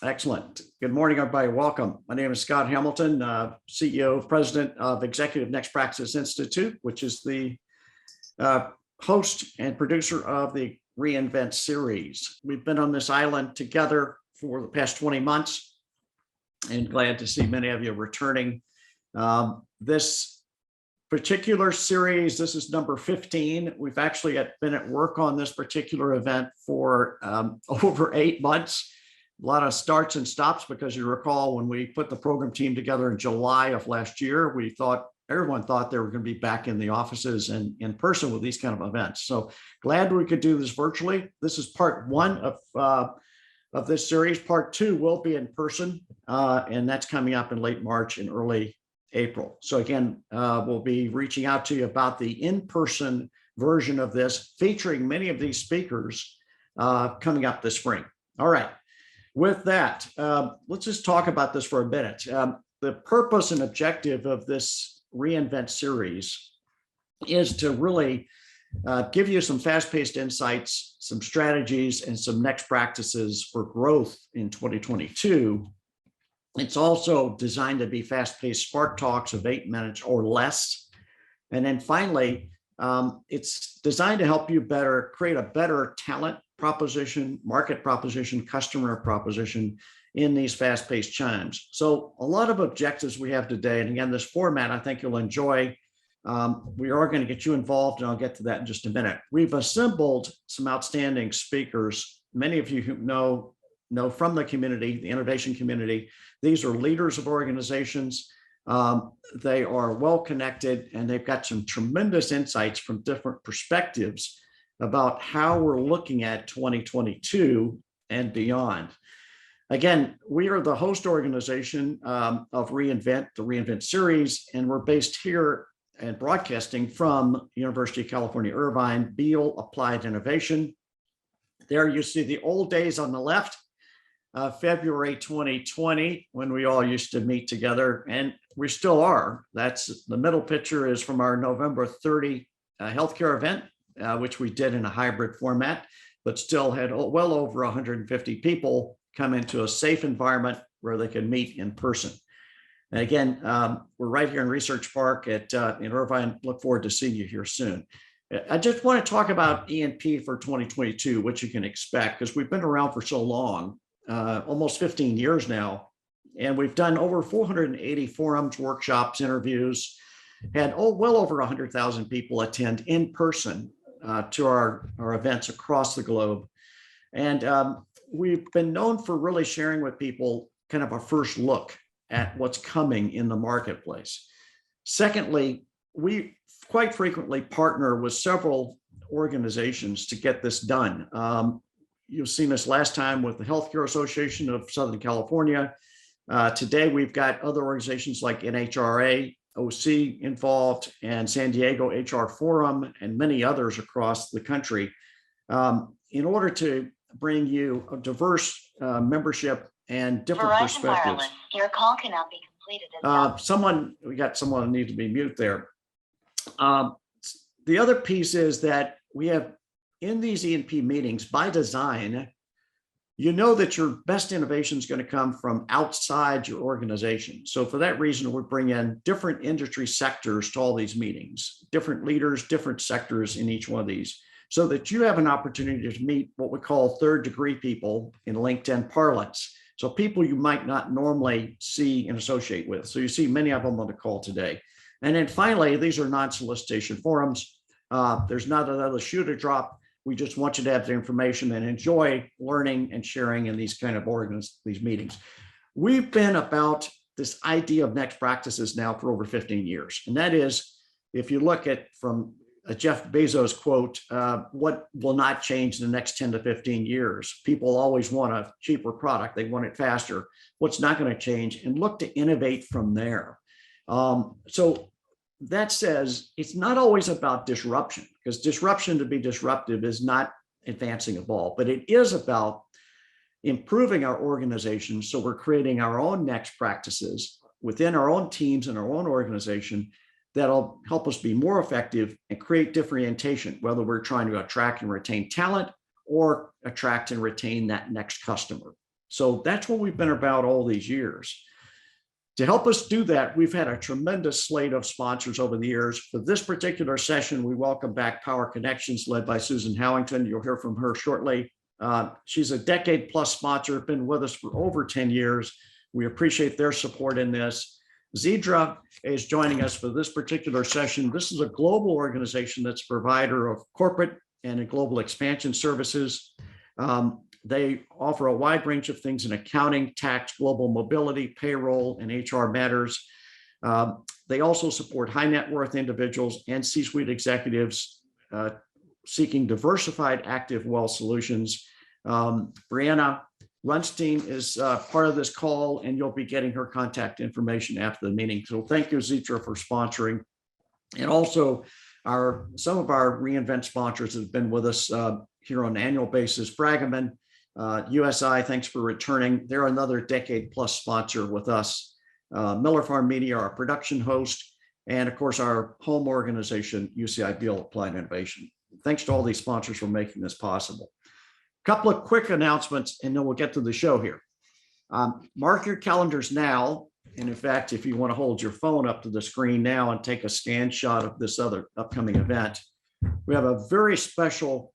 Excellent. Good morning, everybody. Welcome. My name is Scott Hamilton, CEO, President of Executive Next Practice Institute, which is the host and producer of the reInvent series. We've been on this island together for the past 20 months and glad to see many of you returning. This particular series, this is number 15. We've actually been at work on this particular event for over 8 months. A lot of starts and stops because you recall when we put the program team together in July of last year, everyone thought they were going to be back in the offices and in person with these kind of events. So glad we could do this virtually. This is part one of this series. Part two will be in person, and that's coming up in late March and early April. So again, we'll be reaching out to you about the in-person version of this, featuring many of these speakers coming up this spring. All right. With that, let's just talk about this for a minute. The purpose and objective of this reInvent series is to really give you some fast-paced insights, some strategies, and some next practices for growth in 2022. It's also designed to be fast-paced spark talks of 8 minutes or less. And then finally, it's designed to help you create a better talent proposition, market proposition, customer proposition in these fast-paced times. So a lot of objectives we have today. And again, this format, I think you'll enjoy. We are going to get you involved, and I'll get to that in just a minute. We've assembled some outstanding speakers. Many of you who know from the community, the innovation community. These are leaders of organizations. They are well connected, and they've got some tremendous insights from different perspectives about how we're looking at 2022 and beyond. Again, we are the host organization of reInvent, the reInvent series, and we're based here and broadcasting from University of California, Irvine, Beale Applied Innovation. There you see the old days on the left, February 2020, when we all used to meet together, and we still are. That's the middle picture is from our November 30 healthcare event, which we did in a hybrid format, but still had well over 150 people come into a safe environment where they could meet in person. And again, we're right here in Research Park in Irvine. Look forward to seeing you here soon. I just want to talk about E&P for 2022, what you can expect, because we've been around for so long, almost 15 years now, and we've done over 480 forums, workshops, interviews, had well over 100,000 people attend in person to our events across the globe. And we've been known for really sharing with people kind of a first look at what's coming in the marketplace. Secondly, we quite frequently partner with several organizations to get this done. You've seen this last time with the Healthcare Association of Southern California. Today, we've got other organizations like NHRA, OC involved, and San Diego HR Forum, and many others across the country, in order to bring you a diverse membership and different Verizon perspectives. Wireless. Your call cannot be completed. We got someone who needs to be mute there. The other piece is that we have in these E&P meetings, by design, you know that your best innovation is going to come from outside your organization. So for that reason, we bring in different industry sectors to all these meetings, different leaders, different sectors in each one of these, so that you have an opportunity to meet what we call third-degree people in LinkedIn parlance. So people you might not normally see and associate with. So you see many of them on the call today. And then finally, these are non-solicitation forums. There's not another shoe to drop. We just want you to have the information and enjoy learning and sharing in these kind of these meetings. We've been about this idea of next practices now for over 15 years. And that is, if you look at from a Jeff Bezos quote, what will not change in the next 10 to 15 years? People always want a cheaper product. They want it faster. What's not going to change? And look to innovate from there. So that says it's not always about disruption, because disruption to be disruptive is not advancing a ball, but it is about improving our organization. So we're creating our own next practices within our own teams and our own organization that'll help us be more effective and create differentiation, whether we're trying to attract and retain talent or attract and retain that next customer. So that's what we've been about all these years. To help us do that, we've had a tremendous slate of sponsors over the years. For this particular session, we welcome back Power Connections, led by Susan Howington. You'll hear from her shortly. She's a decade plus sponsor, been with us for over 10 years. We appreciate their support in this. Zedra is joining us for this particular session. This is a global organization that's a provider of corporate and global expansion services. They offer a wide range of things in accounting, tax, global mobility, payroll, and HR matters. They also support high net worth individuals and C-suite executives seeking diversified active wealth solutions. Brianna Runstein is part of this call, and you'll be getting her contact information after the meeting. So thank you, Zedra, for sponsoring. And also some of our reInvent sponsors have been with us here on an annual basis. Braggerman, USI, thanks for returning. They're another decade plus sponsor with us. Miller Farm Media, our production host, and of course our home organization, UCI Applied Innovation. Thanks to all these sponsors for making this possible. A couple of quick announcements, and then we'll get to the show here. Mark your calendars now. And in fact, if you want to hold your phone up to the screen now and take a scan shot of this other upcoming event, we have a very special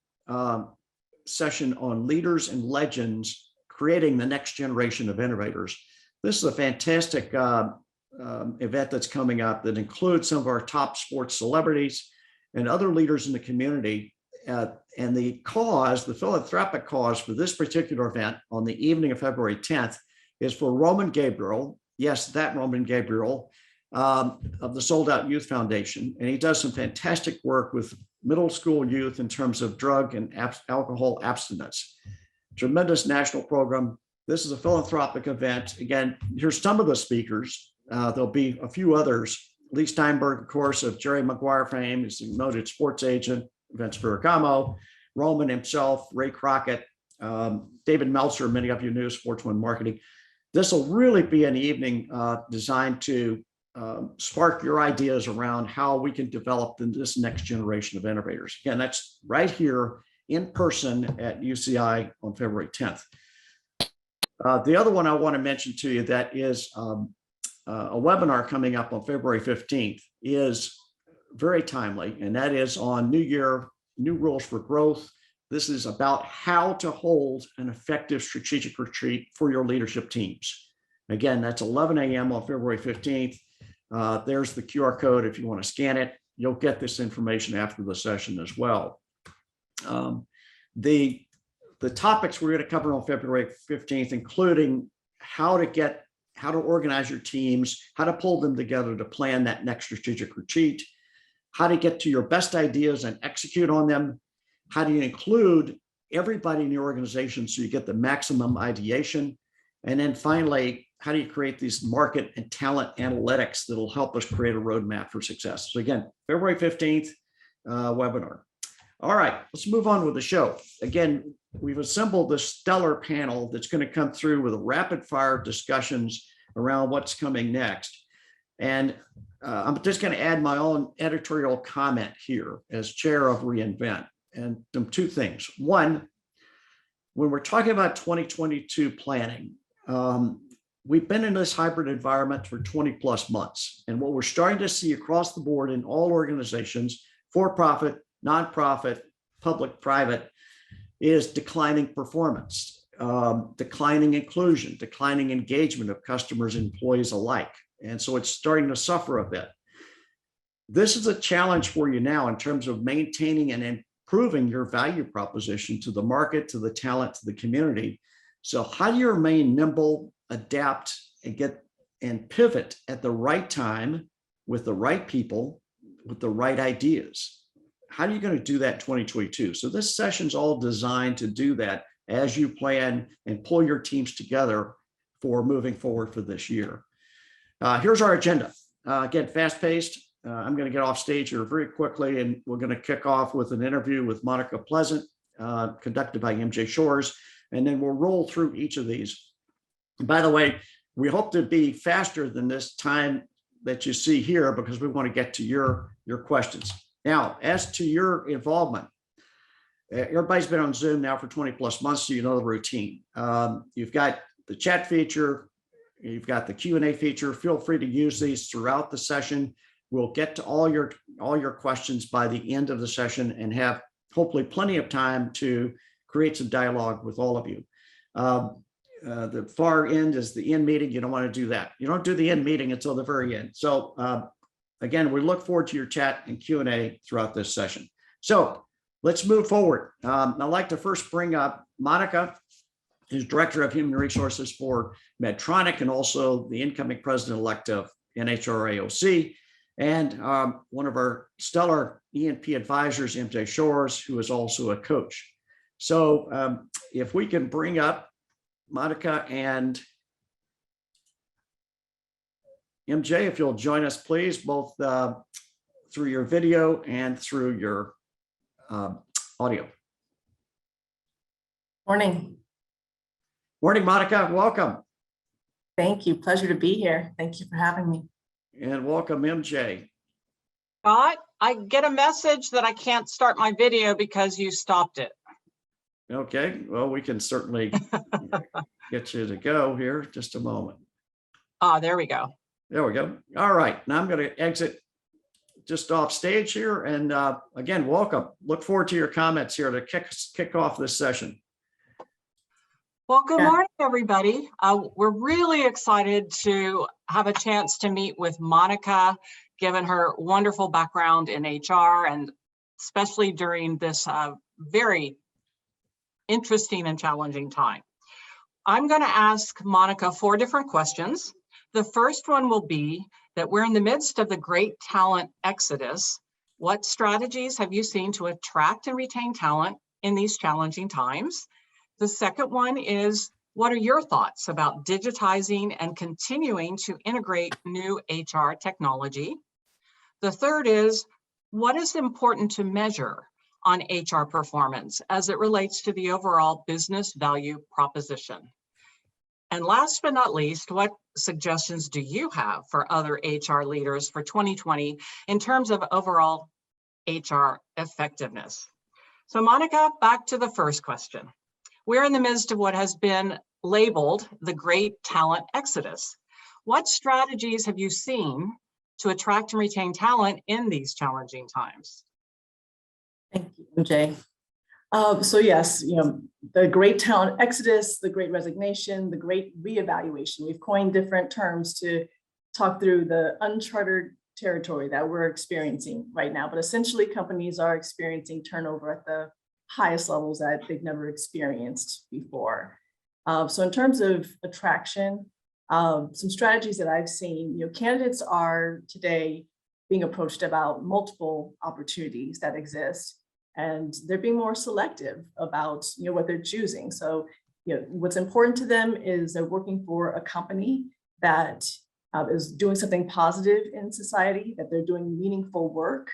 session on leaders and legends creating the next generation of innovators. This is a fantastic event that's coming up that includes some of our top sports celebrities and other leaders in the community. And the cause, the philanthropic cause for this particular event on the evening of February 10th is for Roman Gabriel. Yes, that Roman Gabriel of the Sold Out Youth Foundation. And he does some fantastic work with middle school youth in terms of drug and alcohol abstinence. Tremendous national program. This is a philanthropic event. Again, here's some of the speakers. There'll be a few others. Lee Steinberg, of course, of Jerry Maguire fame, is a noted sports agent. Vince Ferragamo, Roman himself, Ray Crockett, David Meltzer, many of you knew, Sportsman Marketing. This will really be an evening designed to spark your ideas around how we can develop this next generation of innovators. Again, that's right here in person at UCI on February 10th. The other one I want to mention to you that is a webinar coming up on February 15th is very timely, and that is on New Year, New Rules for Growth. This is about how to hold an effective strategic retreat for your leadership teams. Again, that's 11 a.m. on February 15th. There's the QR code if you want to scan it. You'll get this information after the session as well. The topics we're going to cover on February 15th, including how to organize your teams, how to pull them together to plan that next strategic retreat, how to get to your best ideas and execute on them, how do you include everybody in your organization so you get the maximum ideation, and then finally, how do you create these market and talent analytics that'll help us create a roadmap for success? So again, February 15th webinar. All right, let's move on with the show. Again, we've assembled this stellar panel that's going to come through with rapid fire discussions around what's coming next. And I'm just going to add my own editorial comment here as chair of reInvent. And two things. One, when we're talking about 2022 planning, we've been in this hybrid environment for 20 plus months. And what we're starting to see across the board in all organizations, for-profit, nonprofit, public, private, is declining performance, declining inclusion, declining engagement of customers and employees alike. And so it's starting to suffer a bit. This is a challenge for you now in terms of maintaining and improving your value proposition to the market, to the talent, to the community. So how do you remain nimble, adapt, and pivot at the right time with the right people, with the right ideas? How are you going to do that in 2022? So this session's all designed to do that as you plan and pull your teams together for moving forward for this year. Here's our agenda. Again, fast-paced. I'm going to get off stage here very quickly, and we're going to kick off with an interview with Monica Pleasant, conducted by MJ Shores, and then we'll roll through each of these. By the way, we hope to be faster than this time that you see here because we want to get to your questions. Now, as to your involvement, everybody's been on Zoom now for 20 plus months, so you know the routine. You've got the chat feature. You've got the Q&A feature. Feel free to use these throughout the session. We'll get to all your questions by the end of the session and have hopefully plenty of time to create some dialogue with all of you. The far end is the end meeting. You don't want to do that. You don't do the end meeting until the very end. So again, we look forward to your chat and Q&A throughout this session. So let's move forward. I'd like to first bring up Monica, who's Director of Human Resources for Medtronic and also the incoming President-elect of NHRAOC, and one of our stellar E&P advisors, MJ Shores, who is also a coach. So if we can bring up Monica and MJ, if you'll join us, please, both through your video and through your audio. Morning. Morning, Monica. Welcome. Thank you. Pleasure to be here. Thank you for having me. And welcome, MJ. Scott, I get a message that I can't start my video because you stopped it. Okay, well, we can certainly get you to go here. Just a moment. Ah, there we go. There we go. All right, now I'm going to exit just off stage here. And again, welcome. Look forward to your comments here to kick off this session. Well, good morning, everybody. We're really excited to have a chance to meet with Monica, given her wonderful background in HR, and especially during this very interesting and challenging time. I'm going to ask Monica 4 different questions. The first one will be that we're in the midst of the great talent exodus. What strategies have you seen to attract and retain talent in these challenging times? The second one is, what are your thoughts about digitizing and continuing to integrate new HR technology? The third is, what is important to measure on HR performance as it relates to the overall business value proposition? And last but not least, what suggestions do you have for other HR leaders for 2020 in terms of overall HR effectiveness? So Monica, back to the first question. We're in the midst of what has been labeled the great talent exodus. What strategies have you seen to attract and retain talent in these challenging times? Thank you, MJ. So yes, the great talent exodus, the great resignation, the great reevaluation. We've coined different terms to talk through the uncharted territory that we're experiencing right now. But essentially, companies are experiencing turnover at the highest levels that they've never experienced before. So in terms of attraction, some strategies that I've seen, candidates are today being approached about multiple opportunities that exist, and they're being more selective about what they're choosing. So what's important to them is they're working for a company that is doing something positive in society, that they're doing meaningful work.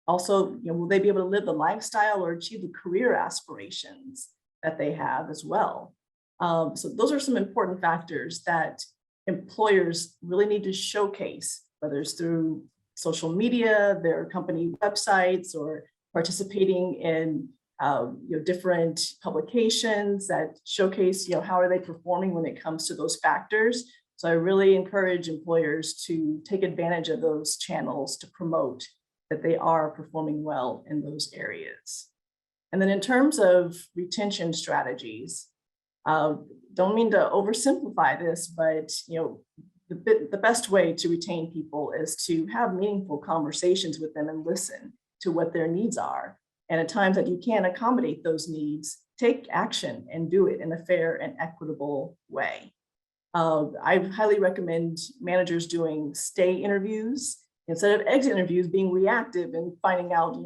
Also, will they be able to live the lifestyle or achieve the career aspirations that they have as well? So those are some important factors that employers really need to showcase, whether it's through social media, their company websites, or participating in different publications that showcase how are they performing when it comes to those factors. So I really encourage employers to take advantage of those channels to promote that they are performing well in those areas. And then in terms of retention strategies, don't mean to oversimplify this, but the best way to retain people is to have meaningful conversations with them and listen to what their needs are. And at times that you can't accommodate those needs, take action and do it in a fair and equitable way. I highly recommend managers doing stay interviews instead of exit interviews, being reactive and finding out,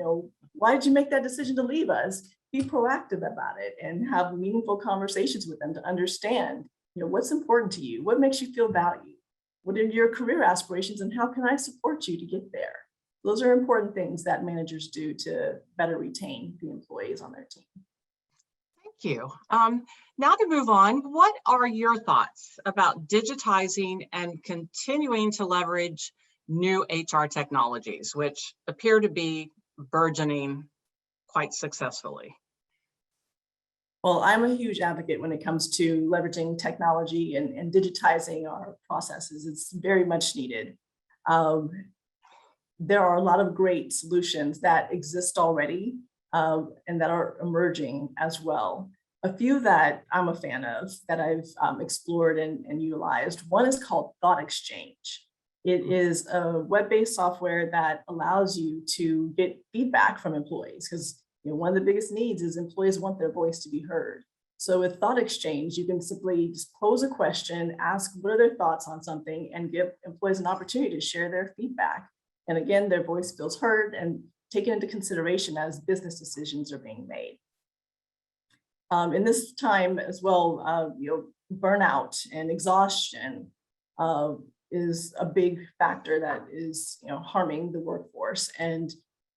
why did you make that decision to leave us? Be proactive about it and have meaningful conversations with them to understand, what's important to you, what makes you feel valued, what are your career aspirations, and how can I support you to get there? Those are important things that managers do to better retain the employees on their team. Thank you. Now to move on, what are your thoughts about digitizing and continuing to leverage new HR technologies, which appear to be burgeoning quite successfully? Well, I'm a huge advocate when it comes to leveraging technology and digitizing our processes. It's very much needed. Um, there are a lot of great solutions that exist already and that are emerging as well. A few that I'm a fan of that I've explored and utilized. One is called Thought Exchange. It is a web-based software that allows you to get feedback from employees because one of the biggest needs is employees want their voice to be heard. So with Thought Exchange, you can simply just pose a question, ask what are their thoughts on something, and give employees an opportunity to share their feedback. And again, their voice feels heard and taken into consideration as business decisions are being made. In this time as well, burnout and exhaustion is a big factor that is harming the workforce. And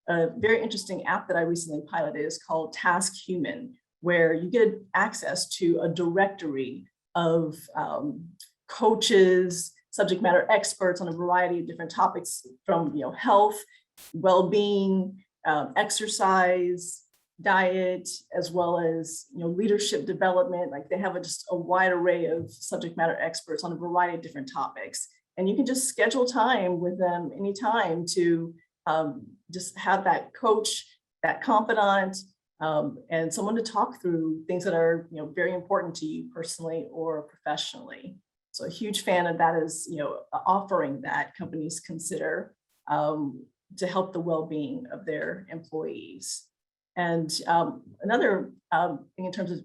a very interesting app that I recently piloted is called TaskHuman, where you get access to a directory of coaches, subject matter experts on a variety of different topics from health, well-being, exercise, diet, as well as leadership development. Like they have just a wide array of subject matter experts on a variety of different topics. And you can just schedule time with them anytime to just have that coach, that confidant, and someone to talk through things that are very important to you personally or professionally. So a huge fan of that is offering that companies consider to help the well-being of their employees. And another thing in terms of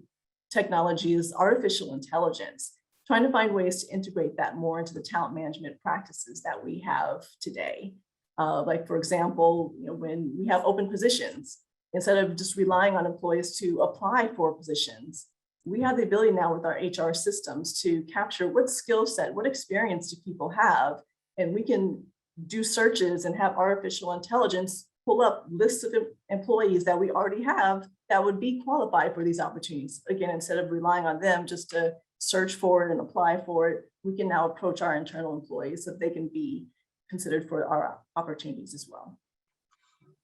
technology is artificial intelligence, trying to find ways to integrate that more into the talent management practices that we have today. Like, for example, when we have open positions, instead of just relying on employees to apply for positions, we have the ability now with our HR systems to capture what skill set, what experience do people have, and we can do searches and have artificial intelligence pull up lists of employees that we already have that would be qualified for these opportunities. Again, instead of relying on them just to search for it and apply for it, we can now approach our internal employees so they can be considered for our opportunities as well.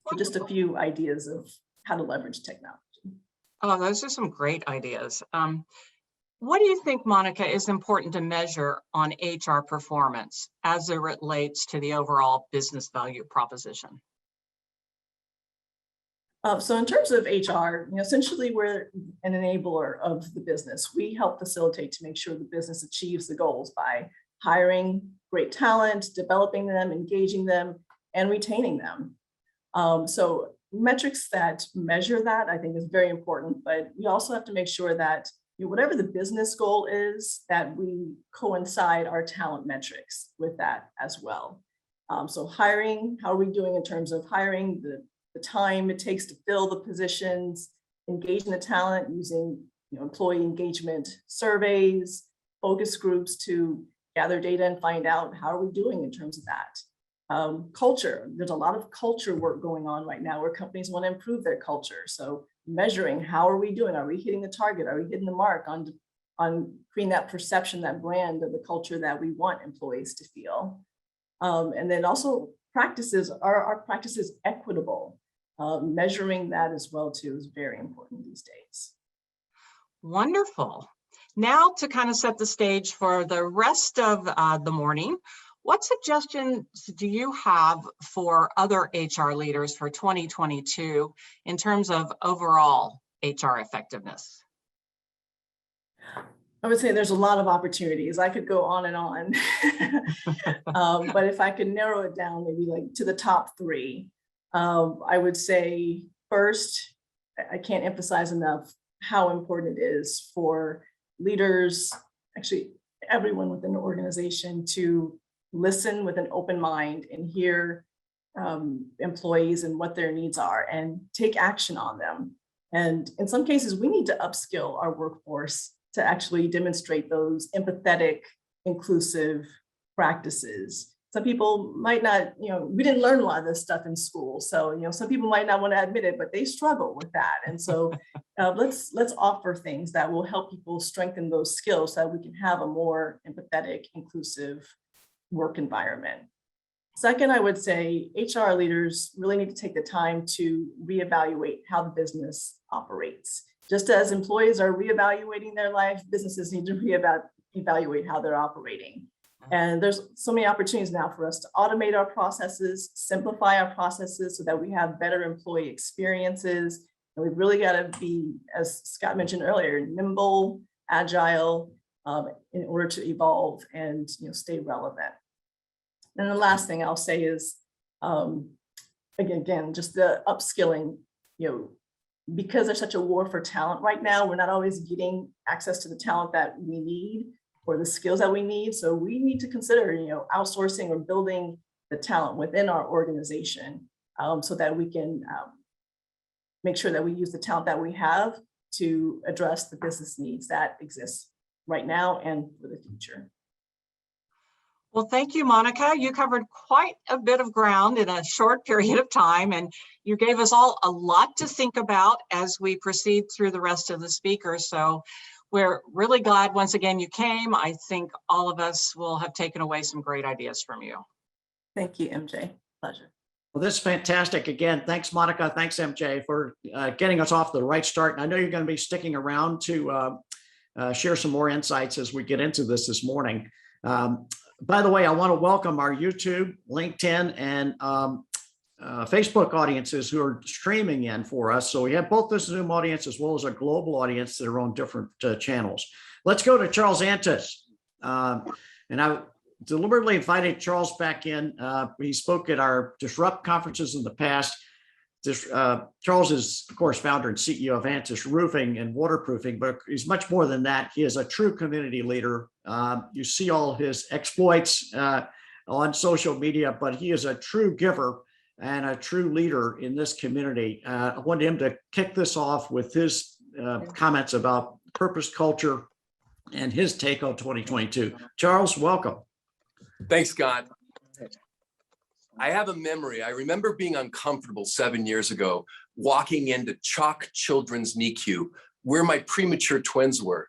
So just a few ideas of how to leverage technology. Oh, those are some great ideas. What do you think, Monica, is important to measure on HR performance as it relates to the overall business value proposition? So in terms of HR, essentially we're an enabler of the business. We help facilitate to make sure the business achieves the goals by hiring great talent, developing them, engaging them, and retaining them. So metrics that measure that, I think, is very important, but we also have to make sure that whatever the business goal is, that we coincide our talent metrics with that as well. So hiring, how are we doing in terms of hiring, the time it takes to fill the positions, engaging the talent using employee engagement surveys, focus groups to gather data and find out how are we doing in terms of that. Culture, there's a lot of culture work going on right now where companies want to improve their culture. So measuring how are we doing? Are we hitting the target? Are we hitting the mark on creating that perception, that brand of the culture that we want employees to feel? And then also practices, are our practices equitable? Measuring that as well too is very important these days. Wonderful. Now to kind of set the stage for the rest of the morning, what suggestions do you have for other HR leaders for 2022 in terms of overall HR effectiveness? I would say there's a lot of opportunities. I could go on and on, but if I could narrow it down maybe like to the top three, I would say first, I can't emphasize enough how important it is for leaders, actually everyone within the organization, to listen with an open mind and hear employees and what their needs are and take action on them. And in some cases, we need to upskill our workforce to actually demonstrate those empathetic, inclusive practices. Some people might not, we didn't learn a lot of this stuff in school. So, some people might not want to admit it, but they struggle with that. And so let's offer things that will help people strengthen those skills so that we can have a more empathetic, inclusive work environment. Second, I would say HR leaders really need to take the time to reevaluate how the business operates. just as employees are reevaluating their life, businesses need to reevaluate how they're operating. And there's so many opportunities now for us to automate our processes, simplify our processes so that we have better employee experiences. And we've really got to be, as Scott mentioned earlier, nimble, agile, in order to evolve and stay relevant. And the last thing I'll say is, again, just the upskilling, because there's such a war for talent right now, we're not always getting access to the talent that we need or the skills that we need. So we need to consider, outsourcing or building the talent within our organization so that we can make sure that we use the talent that we have to address the business needs that exist right now and for the future. Well, thank you, Monica. You covered quite a bit of ground in a short period of time, and you gave us all a lot to think about as we proceed through the rest of the speakers. So we're really glad once again you came. I think all of us will have taken away some great ideas from you. Thank you, MJ. Pleasure. Well, this is fantastic. Again, thanks, Monica. Thanks, MJ, for getting us off to the right start. And I know you're going to be sticking around to share some more insights as we get into this morning. By the way, I want to welcome our YouTube, LinkedIn, and Facebook audiences who are streaming in for us. So we have both the Zoom audience as well as a global audience that are on different channels. Let's go to Charles Antis. And I deliberately invited Charles back in. He spoke at our Disrupt conferences in the past. Charles is, of course, founder and CEO of Antis Roofing and Waterproofing, but he's much more than that. He is a true community leader. You see all his exploits on social media, but he is a true giver and a true leader in this community. I wanted him to kick this off with his comments about purpose, culture, and his take on 2022. Charles, welcome. Thanks, Scott. I have a memory. I remember being uncomfortable 7 years ago, walking into Chalk Children's NICU, where my premature twins were.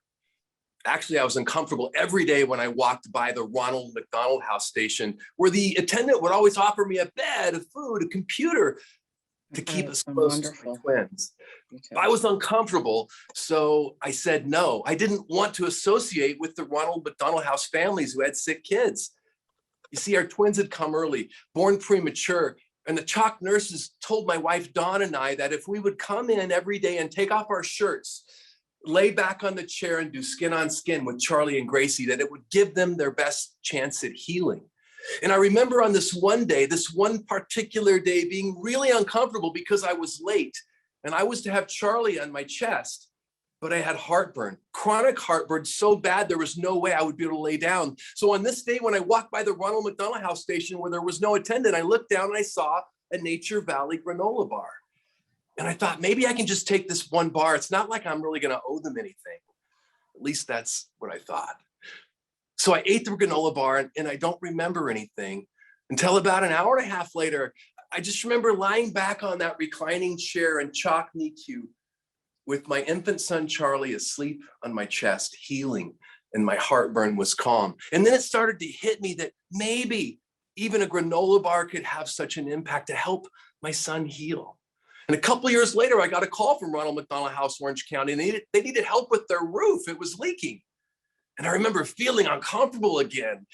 Actually, I was uncomfortable every day when I walked by the Ronald McDonald House station, where the attendant would always offer me a bed, a food, a computer to keep us close to my twins. Okay. I was uncomfortable, so I said no. I didn't want to associate with the Ronald McDonald House families who had sick kids. You see, our twins had come early, born premature, and the Chalk nurses told my wife, Dawn, and I that if we would come in every day and take off our shirts, lay back on the chair and do skin on skin with Charlie and Gracie, that it would give them their best chance at healing. And I remember on this one day, this one particular day, being really uncomfortable because I was late and I was to have Charlie on my chest, but I had heartburn, chronic heartburn so bad there was no way I would be able to lay down. So on this day, when I walked by the Ronald McDonald House station where there was no attendant, I looked down and I saw a Nature Valley granola bar. And I thought, maybe I can just take this one bar. It's not like I'm really going to owe them anything. At least that's what I thought. So I ate the granola bar and I don't remember anything until about an hour and a half later. I just remember lying back on that reclining chair in Chalk NICU with my infant son, Charlie, asleep on my chest, healing, and my heartburn was calm. And then it started to hit me that maybe even a granola bar could have such an impact to help my son heal. And a couple of years later, I got a call from Ronald McDonald House, Orange County, and they needed help with their roof. It was leaking. And I remember feeling uncomfortable again,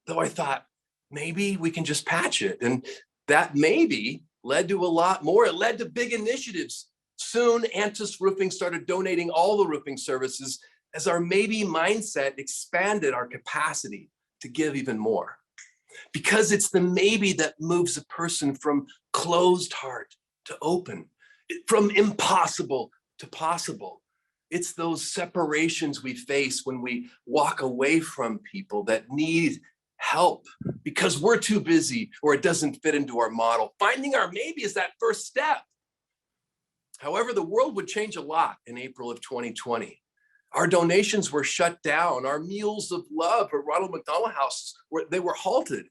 though I thought, maybe we can just patch it. And that maybe led to a lot more. It led to big initiatives. Soon, Antis Roofing started donating all the roofing services as our maybe mindset expanded our capacity to give even more. Because it's the maybe that moves a person from closed heart to open, from impossible to possible. It's those separations we face when we walk away from people that need help because we're too busy or it doesn't fit into our model. Finding our maybe is that first step. However, the world would change a lot in April of 2020. Our donations were shut down. Our meals of love at Ronald McDonald House, they were halted.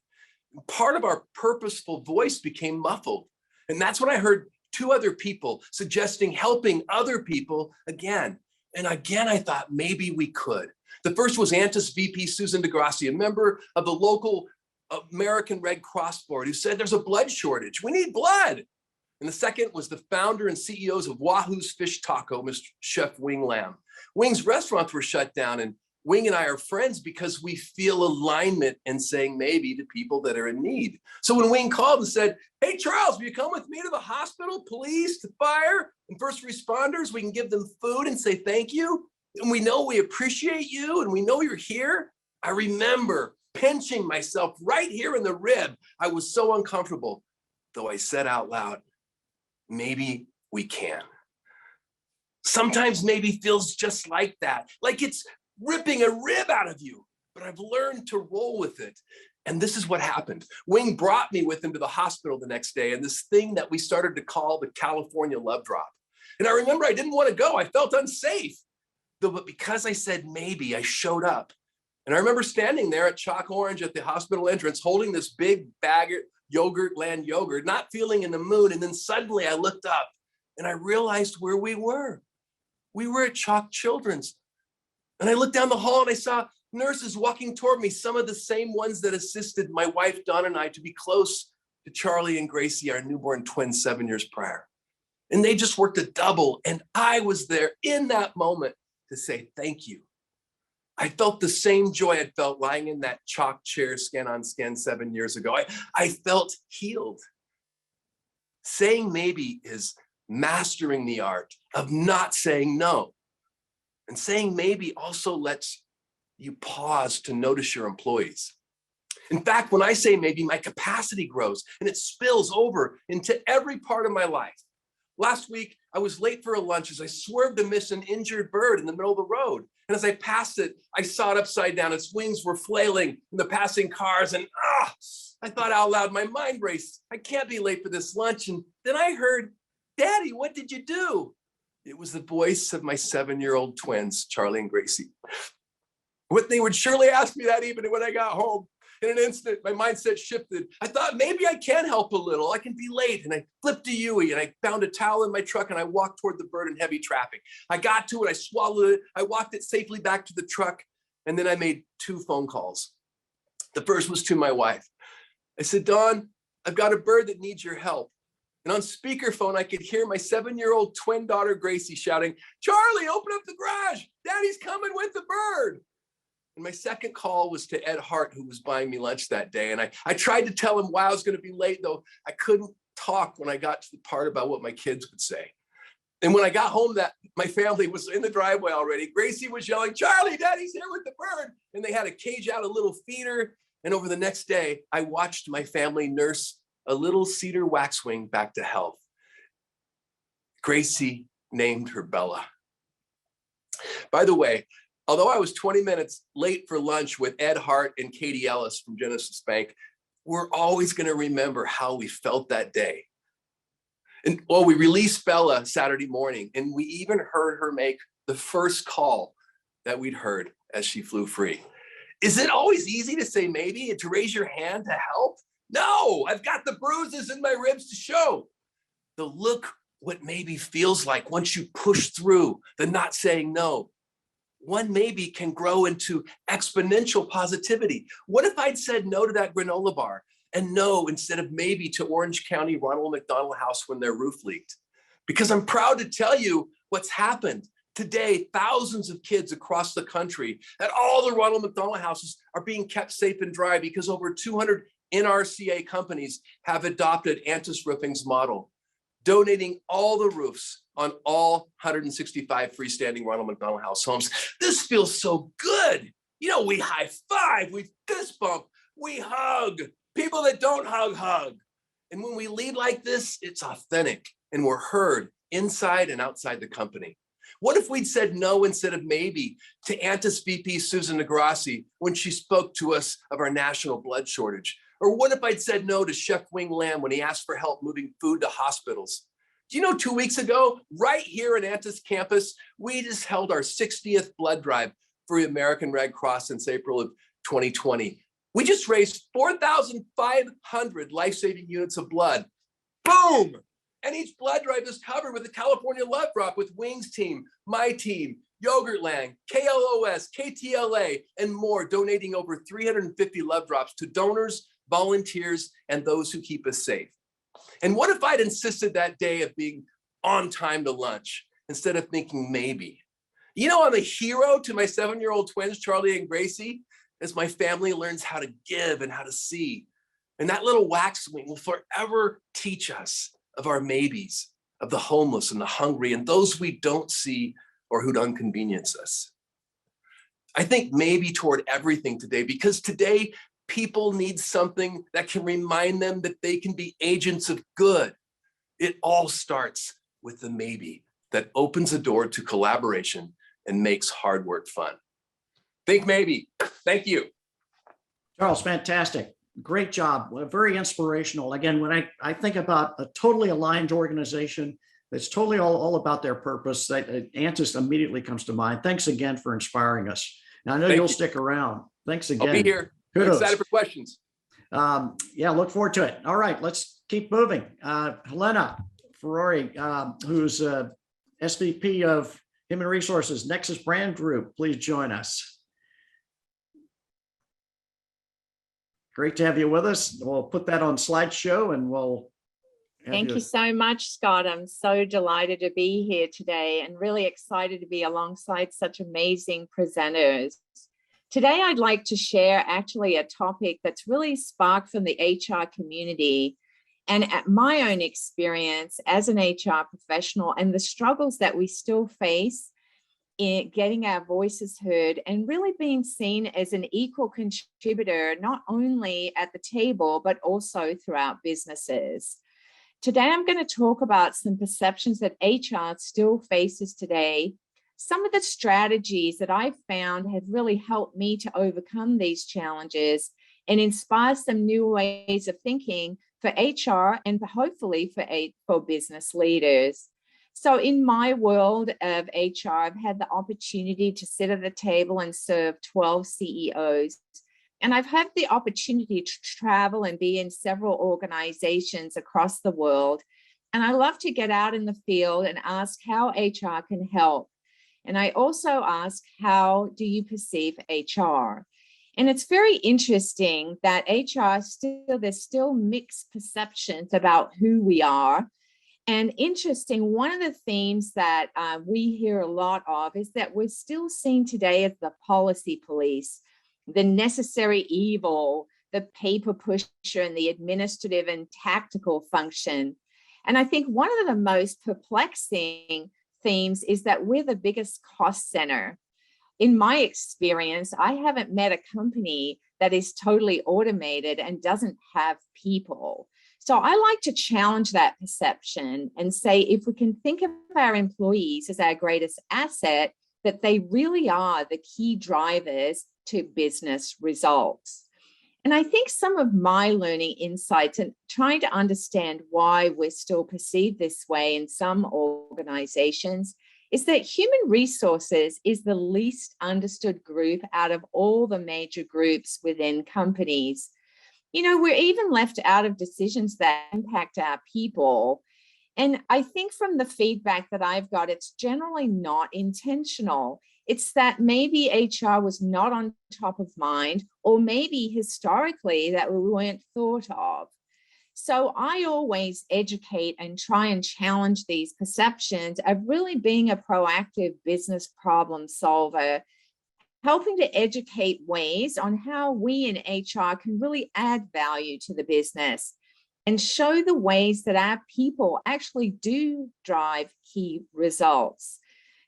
Part of our purposeful voice became muffled. And that's when I heard two other people suggesting helping other people again. And again, I thought maybe we could. The first was Antis VP Susan DeGrassi, a member of the local American Red Cross board, who said there's a blood shortage. We need blood. And the second was the founder and CEOs of Wahoo's Fish Taco, Mr. Chef Wing Lam. Wing's restaurants were shut down, and Wing and I are friends because we feel alignment in saying maybe to people that are in need. So when Wing called and said, hey, Charles, will you come with me to the hospital, police, the fire, and first responders? We can give them food and say thank you. And we know we appreciate you and we know you're here. I remember pinching myself right here in the rib. I was so uncomfortable, though I said out loud, maybe we can. Sometimes maybe feels just like that, like it's ripping a rib out of you, but I've learned to roll with it. And this is what happened. Wing brought me with him to the hospital the next day, and this thing that we started to call the California love drop. And I remember I didn't want to go. I felt unsafe. But because I said maybe, I showed up. And I remember standing there at Chalk Orange at the hospital entrance, holding this big bag of Yogurtland yogurt, not feeling in the mood. And then suddenly I looked up and I realized where we were. We were at Chalk Children's. And I looked down the hall and I saw nurses walking toward me, some of the same ones that assisted my wife, Dawn, and I to be close to Charlie and Gracie, our newborn twins 7 years prior. And they just worked a double. And I was there in that moment to say thank you. I felt the same joy I felt lying in that chalk chair, skin on skin 7 years ago. I felt healed. Saying maybe is mastering the art of not saying no. And saying maybe also lets you pause to notice your employees. In fact, when I say maybe, my capacity grows and it spills over into every part of my life. Last week, I was late for a lunch as I swerved to miss an injured bird in the middle of the road. And as I passed it, I saw it upside down. Its wings were flailing in the passing cars. And I thought out loud, my mind raced. I can't be late for this lunch. And then I heard, Daddy, what did you do? It was the voice of my 7-year-old twins, Charlie and Gracie. What they would surely ask me that evening when I got home. In an instant, my mindset shifted. I thought maybe I can help a little. I can be late. And I flipped a Yui and I found a towel in my truck and I walked toward the bird in heavy traffic. I got to it. I swallowed it. I walked it safely back to the truck. And then I made 2 phone calls. The first was to my wife. I said, Dawn, I've got a bird that needs your help. And on speakerphone, I could hear my 7-year-old twin daughter, Gracie, shouting, Charlie, open up the garage. Daddy's coming with the bird. And my second call was to Ed Hart, who was buying me lunch that day. And I tried to tell him why I was going to be late, though I couldn't talk when I got to the part about what my kids would say. And when I got home, that my family was in the driveway already. Gracie was yelling, Charlie, Daddy's here with the bird. And they had to cage out a little feeder. And over the next day, I watched my family nurse a little cedar waxwing back to health. Gracie named her Bella. By the way, although I was 20 minutes late for lunch with Ed Hart and Katie Ellis from Genesis Bank, we're always going to remember how we felt that day. And well, we released Bella Saturday morning, and we even heard her make the first call that we'd heard as she flew free. Is it always easy to say maybe and to raise your hand to help? No, I've got the bruises in my ribs to show. The look what maybe feels like once you push through the not saying no. One maybe can grow into exponential positivity. What if I'd said no to that granola bar and no instead of maybe to Orange County Ronald McDonald House when their roof leaked? Because I'm proud to tell you what's happened. Today, thousands of kids across the country at all the Ronald McDonald Houses are being kept safe and dry because over 200 NRCA companies have adopted Antis Roofing's model, donating all the roofs on all 165 freestanding Ronald McDonald House homes. This feels so good. You know, we high five, we fist bump, we hug. People that don't hug, hug. And when we lead like this, it's authentic and we're heard inside and outside the company. What if we'd said no instead of maybe to Antis VP Susan Negrassi when she spoke to us of our national blood shortage? Or what if I'd said no to Chef Wing Lam when he asked for help moving food to hospitals? Do you know 2 weeks ago, right here at Antis campus, we just held our 60th blood drive for the American Red Cross since April of 2020. We just raised 4,500 life-saving units of blood. Boom! And each blood drive is covered with the California Love Drop with Wings team, my team, Yogurtland, KLOS, KTLA, and more, donating over 350 love drops to donors, volunteers, and those who keep us safe. And what if I'd insisted that day of being on time to lunch instead of thinking maybe? You know, I'm a hero to my 7-year-old twins, Charlie and Gracie, as my family learns how to give and how to see. And that little wax swing will forever teach us of our maybes, of the homeless and the hungry and those we don't see or who'd inconvenience us. I think maybe toward everything today, because today people need something that can remind them that they can be agents of good. It all starts with the maybe that opens a door to collaboration and makes hard work fun. Think maybe. Thank you. Charles, fantastic. Great job. Very inspirational. Again, when I think about a totally aligned organization that's totally all about their purpose, that Antis immediately comes to mind. Thanks again for inspiring us. Now, I know Thank you'll you. stick around. Thanks again. I'll be here. I'm Kudos. excited for questions. Yeah, look forward to it. All right, let's keep moving. Helena Ferrari, who's SVP of Human Resources, Nexus Brand Group, please join us. Great to have you with us. We'll put that on slideshow and we'll. Thank you so much, Scott. I'm so delighted to be here today and really excited to be alongside such amazing presenters. Today, I'd like to share actually a topic that's really sparked from the HR community and at my own experience as an HR professional and the struggles that we still face in getting our voices heard and really being seen as an equal contributor, not only at the table, but also throughout businesses. Today, I'm going to talk about some perceptions that HR still faces today, some of the strategies that I've found have really helped me to overcome these challenges and inspire some new ways of thinking for HR and hopefully for business leaders. So in my world of HR, I've had the opportunity to sit at the table and serve 12 CEOs. And I've had the opportunity to travel and be in several organizations across the world. And I love to get out in the field and ask how HR can help. And I also ask, how do you perceive HR? And it's very interesting that HR there's still mixed perceptions about who we are. And interesting, one of the themes that we hear a lot of is that we're still seen today as the policy police, the necessary evil, the paper pusher, and the administrative and tactical function. And I think one of the most perplexing themes is that we're the biggest cost center. In my experience, I haven't met a company that is totally automated and doesn't have people. So I like to challenge that perception and say, if we can think of our employees as our greatest asset, that they really are the key drivers to business results. And I think some of my learning insights and trying to understand why we're still perceived this way in some organizations is that human resources is the least understood group out of all the major groups within companies. You know, we're even left out of decisions that impact our people. And I think from the feedback that I've got, it's generally not intentional. It's that maybe HR was not on top of mind, or maybe historically that we weren't thought of. So I always educate and try and challenge these perceptions of really being a proactive business problem solver, helping to educate ways on how we in HR can really add value to the business and show the ways that our people actually do drive key results.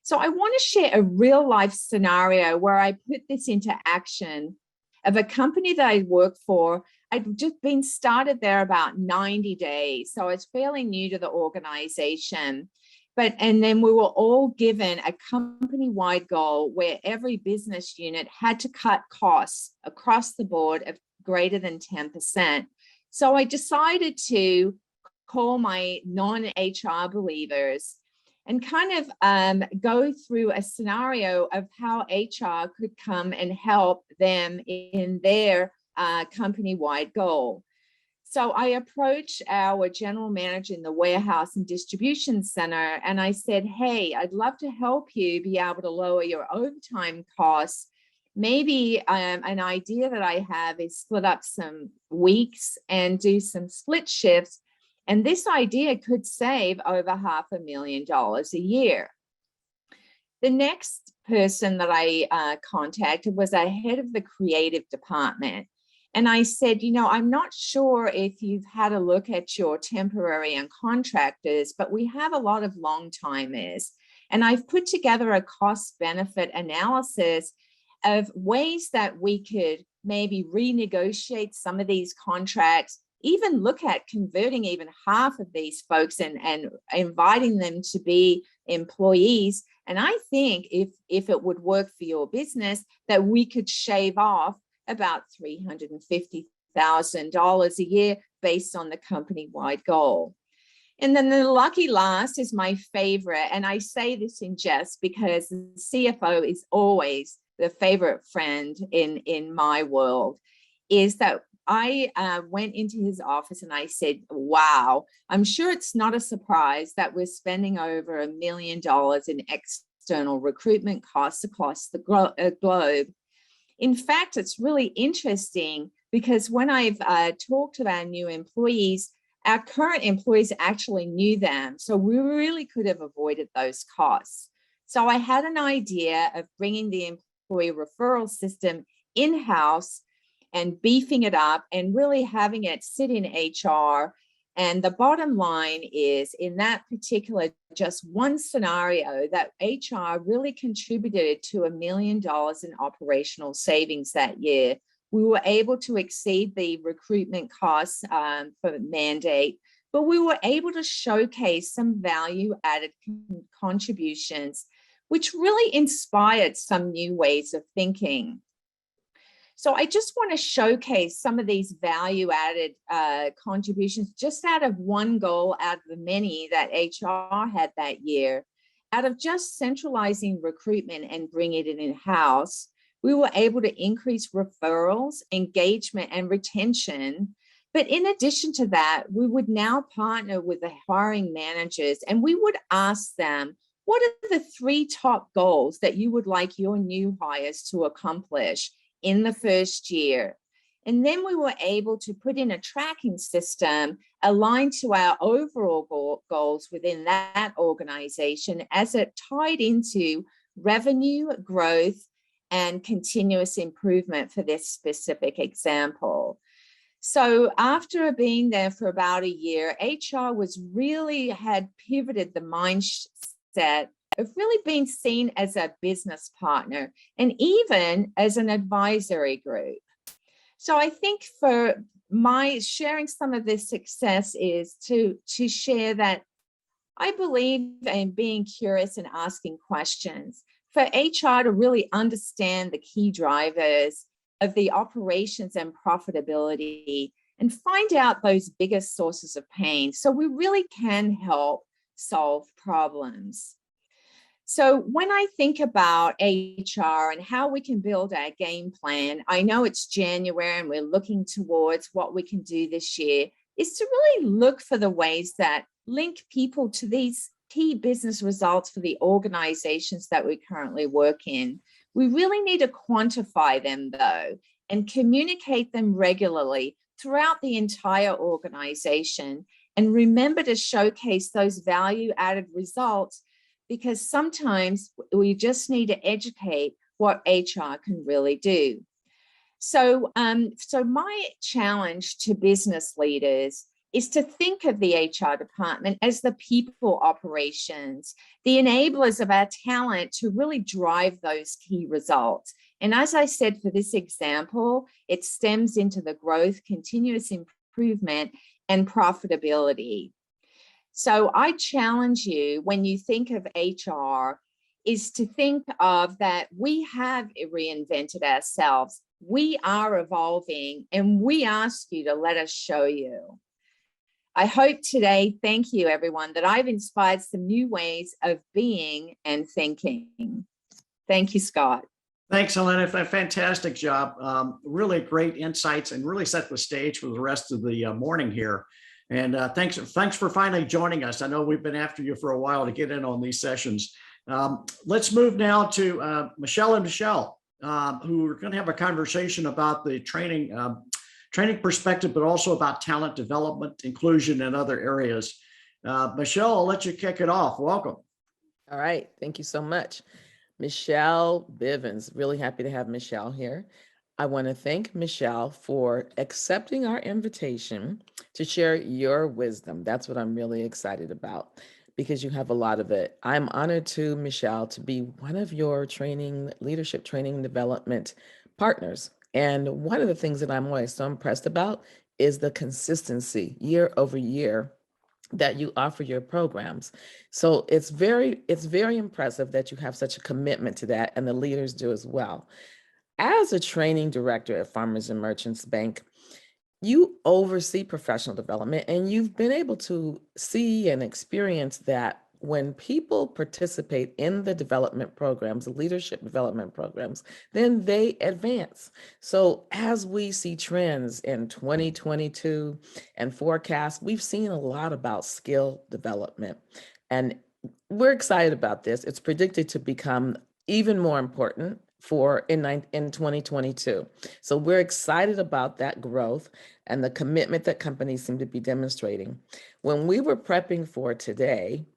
So I want to share a real life scenario where I put this into action of a company that I work for. I'd just been started there about 90 days. So I was fairly new to the organization. And then we were all given a company-wide goal where every business unit had to cut costs across the board of greater than 10%. So I decided to call my non-HR believers and kind of go through a scenario of how HR could come and help them in their company-wide goal. So I approached our general manager in the warehouse and distribution center, and I said, hey, I'd love to help you be able to lower your overtime costs. Maybe an idea that I have is split up some weeks and do some split shifts And this idea could save over $500,000 a year. The next person that I contacted was a head of the creative department. And I said, you know, I'm not sure if you've had a look at your temporary and contractors, but we have a lot of long timers. And I've put together a cost benefit analysis of ways that we could maybe renegotiate some of these contracts, even look at converting even half of these folks and inviting them to be employees. And I think if it would work for your business, that we could shave off about $350,000 a year based on the company-wide goal. And then the lucky last is my favorite. And I say this in jest because the CFO is always the favorite friend in my world, is that I went into his office and I said, wow, I'm sure it's not a surprise that we're spending over $1 million in external recruitment costs across the globe. In fact, it's really interesting because when I've talked to our new employees, our current employees actually knew them. So we really could have avoided those costs. So I had an idea of bringing the employee referral system in-house and beefing it up and really having it sit in HR. And the bottom line is, in that particular just one scenario, that HR really contributed to $1 million in operational savings that year. We were able to exceed the recruitment costs for the mandate, but we were able to showcase some value-added contributions, which really inspired some new ways of thinking. So I just want to showcase some of these value-added contributions just out of one goal out of the many that HR had that year. Out of just centralizing recruitment and bringing it in-house, we were able to increase referrals, engagement, and retention. But in addition to that, we would now partner with the hiring managers and we would ask them, what are the 3 top goals that you would like your new hires to accomplish in the first year? And then we were able to put in a tracking system aligned to our overall goals within that organization as it tied into revenue growth and continuous improvement for this specific example. So after being there for about a year, HR had pivoted the mindset of really being seen as a business partner and even as an advisory group. So I think for my sharing some of this success is to share that I believe in being curious and asking questions. For HR to really understand the key drivers of the operations and profitability and find out those biggest sources of pain so we really can help solve problems. So when I think about HR and how we can build our game plan, I know it's January and we're looking towards what we can do this year, is to really look for the ways that link people to these key business results for the organizations that we currently work in. We really need to quantify them though, and communicate them regularly throughout the entire organization. And remember to showcase those value-added results, because sometimes we just need to educate what HR can really do. So my challenge to business leaders is to think of the HR department as the people operations, the enablers of our talent to really drive those key results. And as I said, for this example, it stems into the growth, continuous improvement, and profitability. So I challenge you, when you think of HR, is to think of that we have reinvented ourselves. We are evolving, and we ask you to let us show you. I hope today, thank you everyone, that I've inspired some new ways of being and thinking. Thank you, Scott. Thanks, Helena. A fantastic job. Really great insights and really set the stage for the rest of the morning here. And thanks for finally joining us. I know we've been after you for a while to get in on these sessions. Let's move now to Michele and Michele, who are going to have a conversation about the training training perspective, but also about talent development, inclusion, and other areas. Michele, I'll let you kick it off. Welcome. All right, thank you so much. Michele Bivens, really happy to have Michele here. I want to thank Michele for accepting our invitation to share your wisdom. That's what I'm really excited about because you have a lot of it. I'm honored to, Michele, to be one of your leadership training development partners. And one of the things that I'm always so impressed about is the consistency year over year that you offer your programs. So it's very impressive that you have such a commitment to that, and the leaders do as well. As a training director at Farmers and Merchants Bank, you oversee professional development, and you've been able to see and experience that when people participate in the development programs, the leadership development programs, then they advance. So as we see trends in 2022 and forecast, we've seen a lot about skill development. And we're excited about this. It's predicted to become even more important in 2022. So we're excited about that growth and the commitment that companies seem to be demonstrating. When we were prepping for today,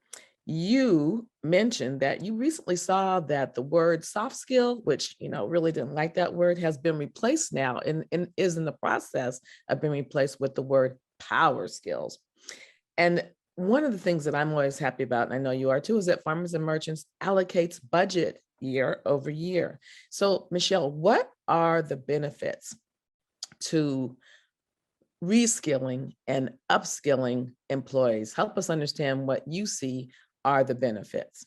you mentioned that you recently saw that the word soft skill, which really didn't like that word, has been replaced now and is in the process of being replaced with the word power skills. And one of the things that I'm always happy about, and I know you are too, is that Farmers and Merchants allocates budget year over year. So Michele, what are the benefits to reskilling and upskilling employees? Help us understand what you see are the benefits.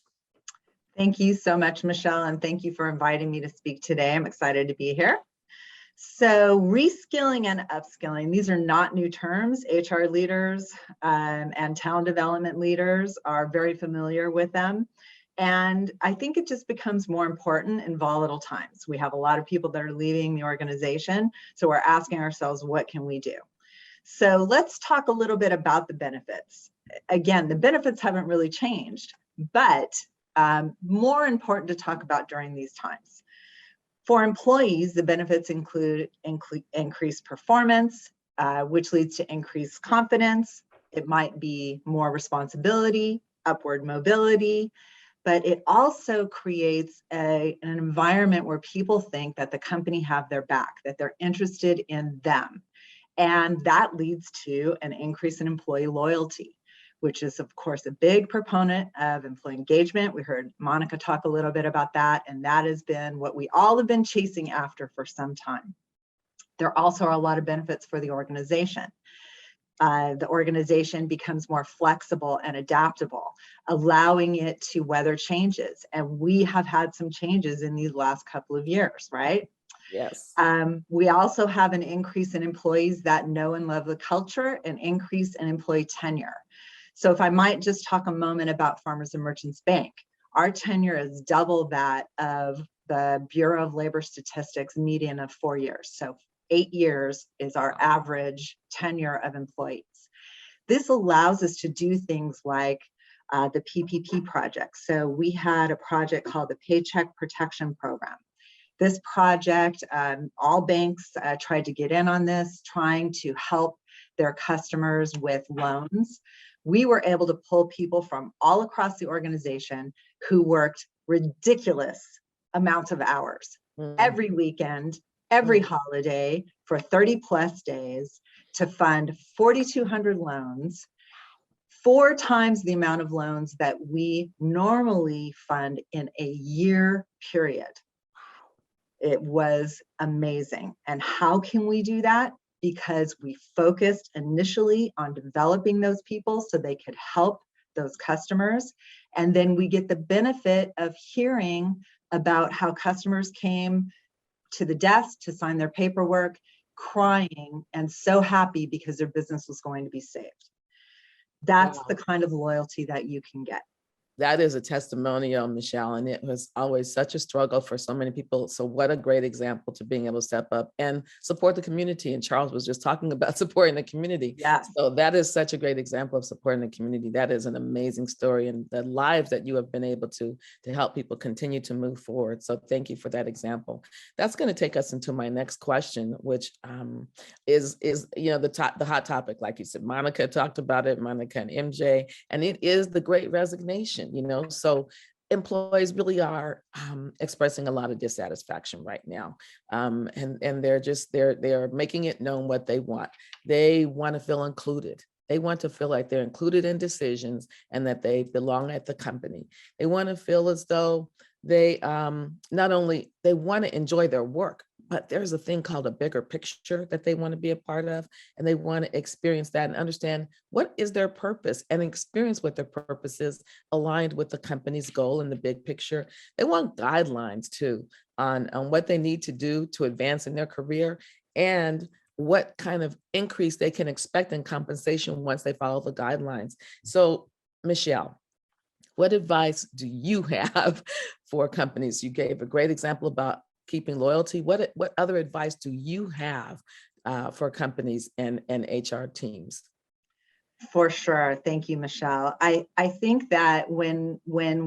Thank you so much, Michele, and thank you for inviting me to speak today. I'm excited to be here. So reskilling and upskilling, these are not new terms. HR leaders and talent development leaders are very familiar with them. And I think it just becomes more important in volatile times. We have a lot of people that are leaving the organization. So we're asking ourselves, what can we do? So let's talk a little bit about the benefits. Again, the benefits haven't really changed, but more important to talk about during these times. For employees, the benefits include increased performance, which leads to increased confidence. It might be more responsibility, upward mobility, but it also creates an environment where people think that the company have their back, that they're interested in them. And that leads to an increase in employee loyalty, which is, of course, a big proponent of employee engagement. We heard Monica talk a little bit about that, and that has been what we all have been chasing after for some time. There also are a lot of benefits for the organization. The organization becomes more flexible and adaptable, allowing it to weather changes. And we have had some changes in these last couple of years, right? Yes. We also have an increase in employees that know and love the culture, an increase in employee tenure. So if I might just talk a moment about Farmers and Merchants Bank, our tenure is double that of the Bureau of Labor Statistics median of 4 years. So 8 years is our average tenure of employees. This allows us to do things like the PPP project. So we had a project called the Paycheck Protection Program. This project, all banks tried to get in on this, trying to help their customers with loans. We were able to pull people from all across the organization who worked ridiculous amounts of hours every weekend, every holiday for 30 plus days to fund 4,200 loans, 4 times the amount of loans that we normally fund in a year period. It was amazing. And how can we do that? Because we focused initially on developing those people so they could help those customers. And then we get the benefit of hearing about how customers came to the desk to sign their paperwork, crying and so happy because their business was going to be saved. That's the kind of loyalty that you can get. That is a testimonial, Michele, and it was always such a struggle for so many people. So what a great example to being able to step up and support the community. And Charles was just talking about supporting the community. Yes. So that is such a great example of supporting the community. That is an amazing story, and the lives that you have been able to help people continue to move forward. So thank you for that example. That's going to take us into my next question, which is the hot topic, like you said. Monica talked about it, Monica and MJ, and it is the Great Resignation. So employees really are expressing a lot of dissatisfaction right now, and they're making it known what they want. They want to feel included. They want to feel like they're included in decisions and that they belong at the company. They want to feel as though they not only they want to enjoy their work, but there's a thing called a bigger picture that they want to be a part of, and they want to experience that and understand what is their purpose and experience what their purpose is aligned with the company's goal and the big picture. They want guidelines too on what they need to do to advance in their career and what kind of increase they can expect in compensation once they follow the guidelines. So, Michele, what advice do you have for companies? You gave a great example about keeping loyalty. What other advice do you have for companies and HR teams? For sure. Thank you, Michele. I think that when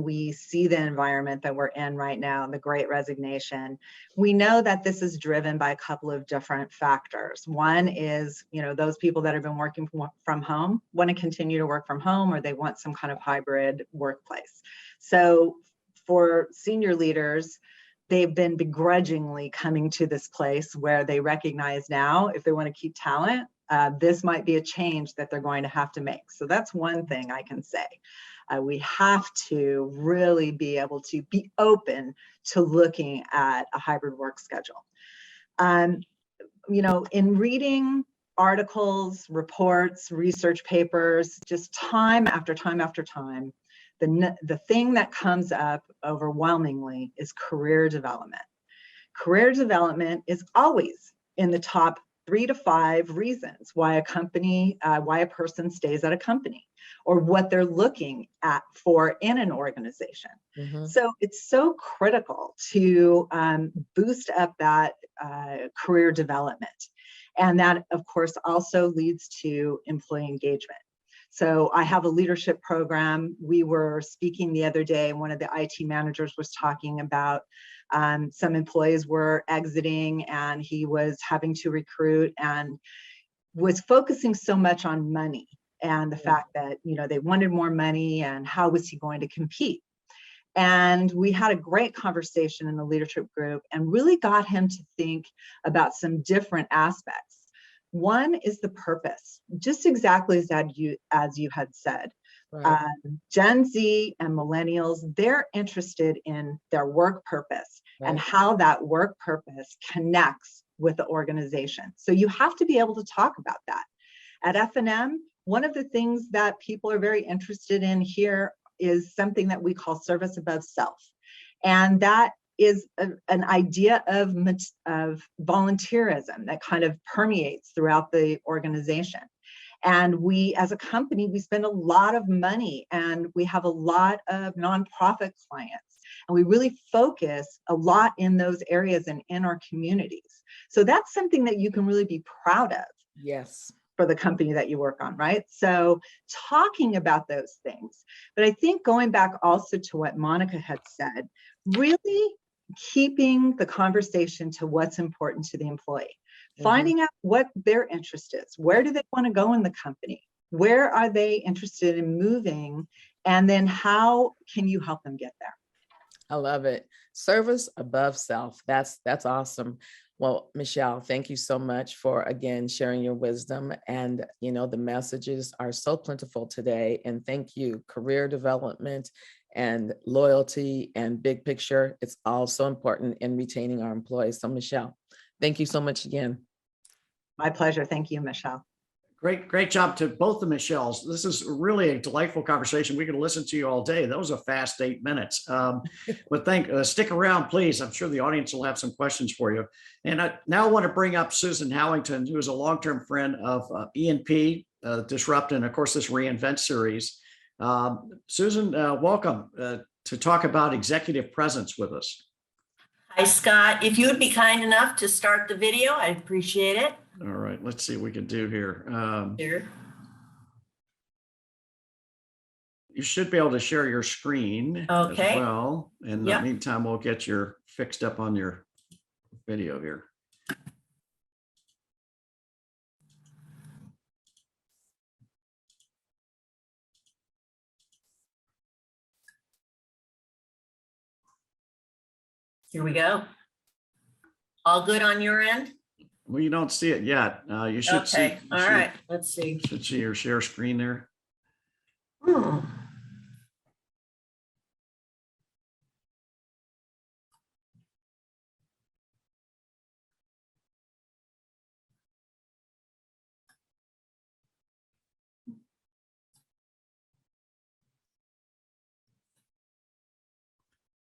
we see the environment that we're in right now, the Great Resignation, we know that this is driven by a couple of different factors. One is, those people that have been working from home want to continue to work from home, or they want some kind of hybrid workplace. So for senior leaders, they've been begrudgingly coming to this place where they recognize now, if they want to keep talent, this might be a change that they're going to have to make. So that's one thing I can say. We have to really be able to be open to looking at a hybrid work schedule. In reading articles, reports, research papers, just time after time after time, the thing that comes up overwhelmingly is career development. Career development is always in the top 3 to 5 reasons why a person stays at a company, or what they're looking at for in an organization. Mm-hmm. So it's so critical to boost up that career development. And that, of course, also leads to employee engagement. So I have a leadership program. We were speaking the other day, and one of the IT managers was talking about some employees were exiting, and he was having to recruit and was focusing so much on money and the fact that, they wanted more money and how was he going to compete. And we had a great conversation in the leadership group and really got him to think about some different aspects. One is the purpose, just exactly as you had said. Right. Gen Z and millennials, they're interested in their work purpose and how that work purpose connects with the organization. So you have to be able to talk about that. At F&M, one of the things that people are very interested in here is something that we call service above self. And that is an idea of volunteerism that kind of permeates throughout the organization. And we, as a company, we spend a lot of money and we have a lot of nonprofit clients. And we really focus a lot in those areas and in our communities. So that's something that you can really be proud of. Yes. For the company that you work on, right? So talking about those things. But I think going back also to what Monica had said, really keeping the conversation to what's important to the employee. Finding out what their interest is. Where do they want to go in the company? Where are they interested in moving? And then how can you help them get there? I love it. Service above self. That's awesome. Well, Michele, thank you so much for, again, sharing your wisdom. And, the messages are so plentiful today. And thank you. Career development and loyalty and big picture, it's all so important in retaining our employees. So, Michele, thank you so much again. My pleasure. Thank you, Michele. Great job to both the Michelles. This is really a delightful conversation. We could listen to you all day. That was a fast 8 minutes. But stick around, please. I'm sure the audience will have some questions for you. And I now want to bring up Susan Howington, who is a long-term friend of E&P, Disrupt, and of course, this reInvent series. Susan, welcome to talk about executive presence with us. Hi, Scott. If you would be kind enough to start the video, I'd appreciate it. All right, let's see what we can do here. Here. You should be able to share your screen Okay. as well. In the Yep. meantime, we'll get your fixed up on your video here. Here we go. All good on your end? Well, you don't see it yet. You should see. Okay. All right. Let's see. Should see your share screen there. Hmm.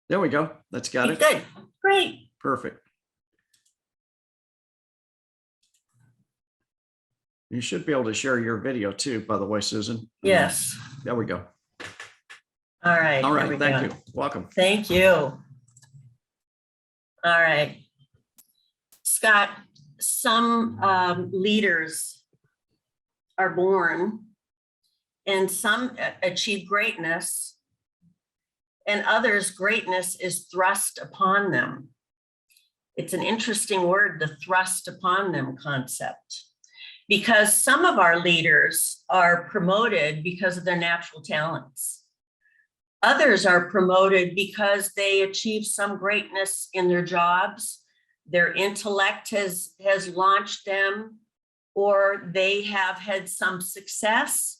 There we go. That's got it. Good. Great. Perfect. You should be able to share your video too, by the way, Susan. Yes. There we go. All right. All here right. we Thank go. you. Welcome. Thank you. All right. Scott, some leaders are born and some achieve greatness, and others, greatness is thrust upon them. It's an interesting word, the thrust upon them concept, because some of our leaders are promoted because of their natural talents. Others are promoted because they achieve some greatness in their jobs, their intellect has launched them, or they have had some success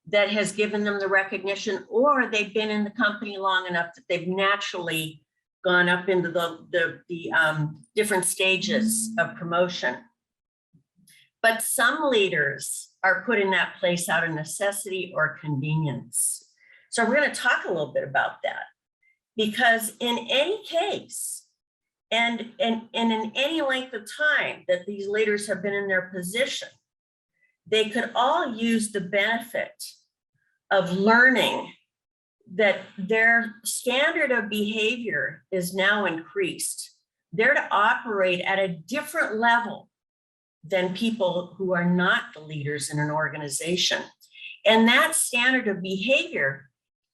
that has given them the recognition, or they've been in the company long enough that they've naturally gone up into the different stages of promotion. But some leaders are put in that place out of necessity or convenience. So we're going to talk a little bit about that, because in any case, and in any length of time that these leaders have been in their position, they could all use the benefit of learning that their standard of behavior is now increased. They're to operate at a different level than people who are not the leaders in an organization. And that standard of behavior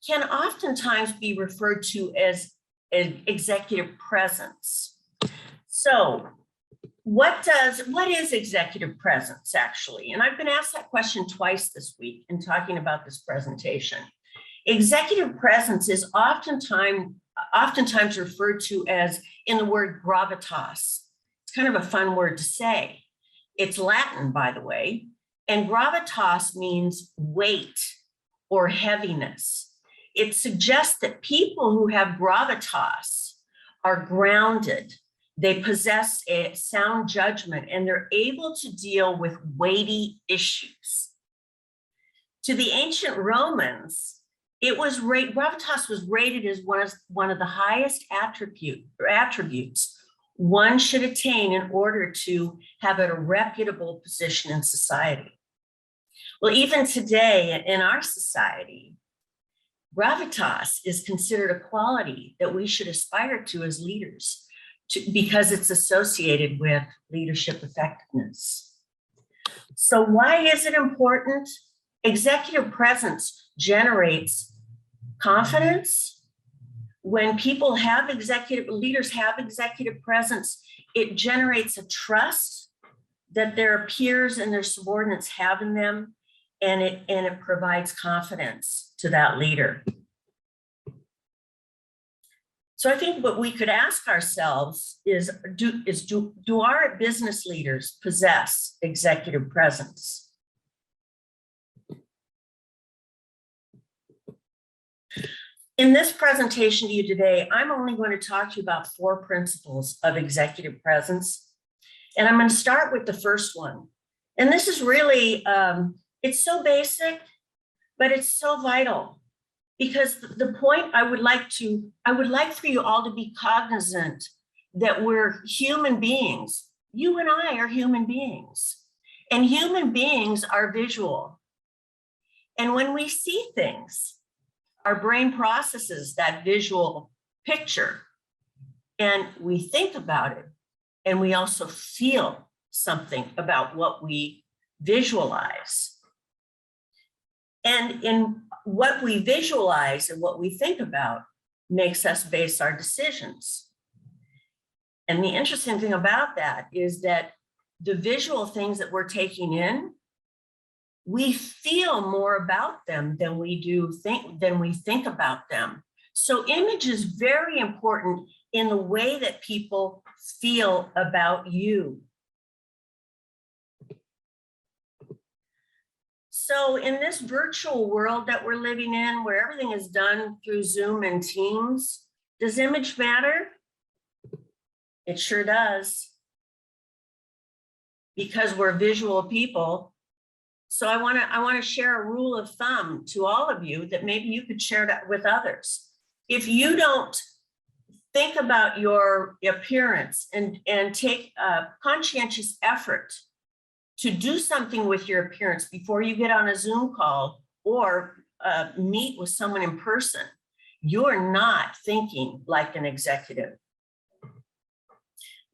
can oftentimes be referred to as executive presence. So what is executive presence actually? And I've been asked that question twice this week in talking about this presentation. Executive presence is oftentimes referred to as in the word gravitas. It's kind of a fun word to say. It's Latin, by the way, and gravitas means weight or heaviness. It suggests that people who have gravitas are grounded. They possess a sound judgment and they're able to deal with weighty issues. To the ancient Romans, gravitas was rated as one of the highest attributes one should attain in order to have a reputable position in society. Well, even today in our society, gravitas is considered a quality that we should aspire to as leaders, because it's associated with leadership effectiveness. So why is it important? Executive presence generates confidence. When people have leaders have executive presence, it generates a trust that their peers and their subordinates have in them, and it provides confidence to that leader. So I think what we could ask ourselves is, do our business leaders possess executive presence? In this presentation to you today, I'm only going to talk to you about 4 principles of executive presence. And I'm going to start with the first one. And this is really, it's so basic, but it's so vital. Because the point I would like for you all to be cognizant that we're human beings. You and I are human beings, and human beings are visual. And when we see things, Our brain processes that visual picture and we think about it, and we also feel something about what we visualize. And in what we visualize and what we think about makes us base our decisions. And the interesting thing about that is that the visual things that we're taking in, we feel more about them than we think about them. So image is very important in the way that people feel about you. So in this virtual world that we're living in, where everything is done through Zoom and Teams, does image matter? It sure does. Because we're visual people. So I want to share a rule of thumb to all of you that maybe you could share that with others. If you don't think about your appearance and take a conscientious effort to do something with your appearance before you get on a Zoom call or meet with someone in person, you're not thinking like an executive.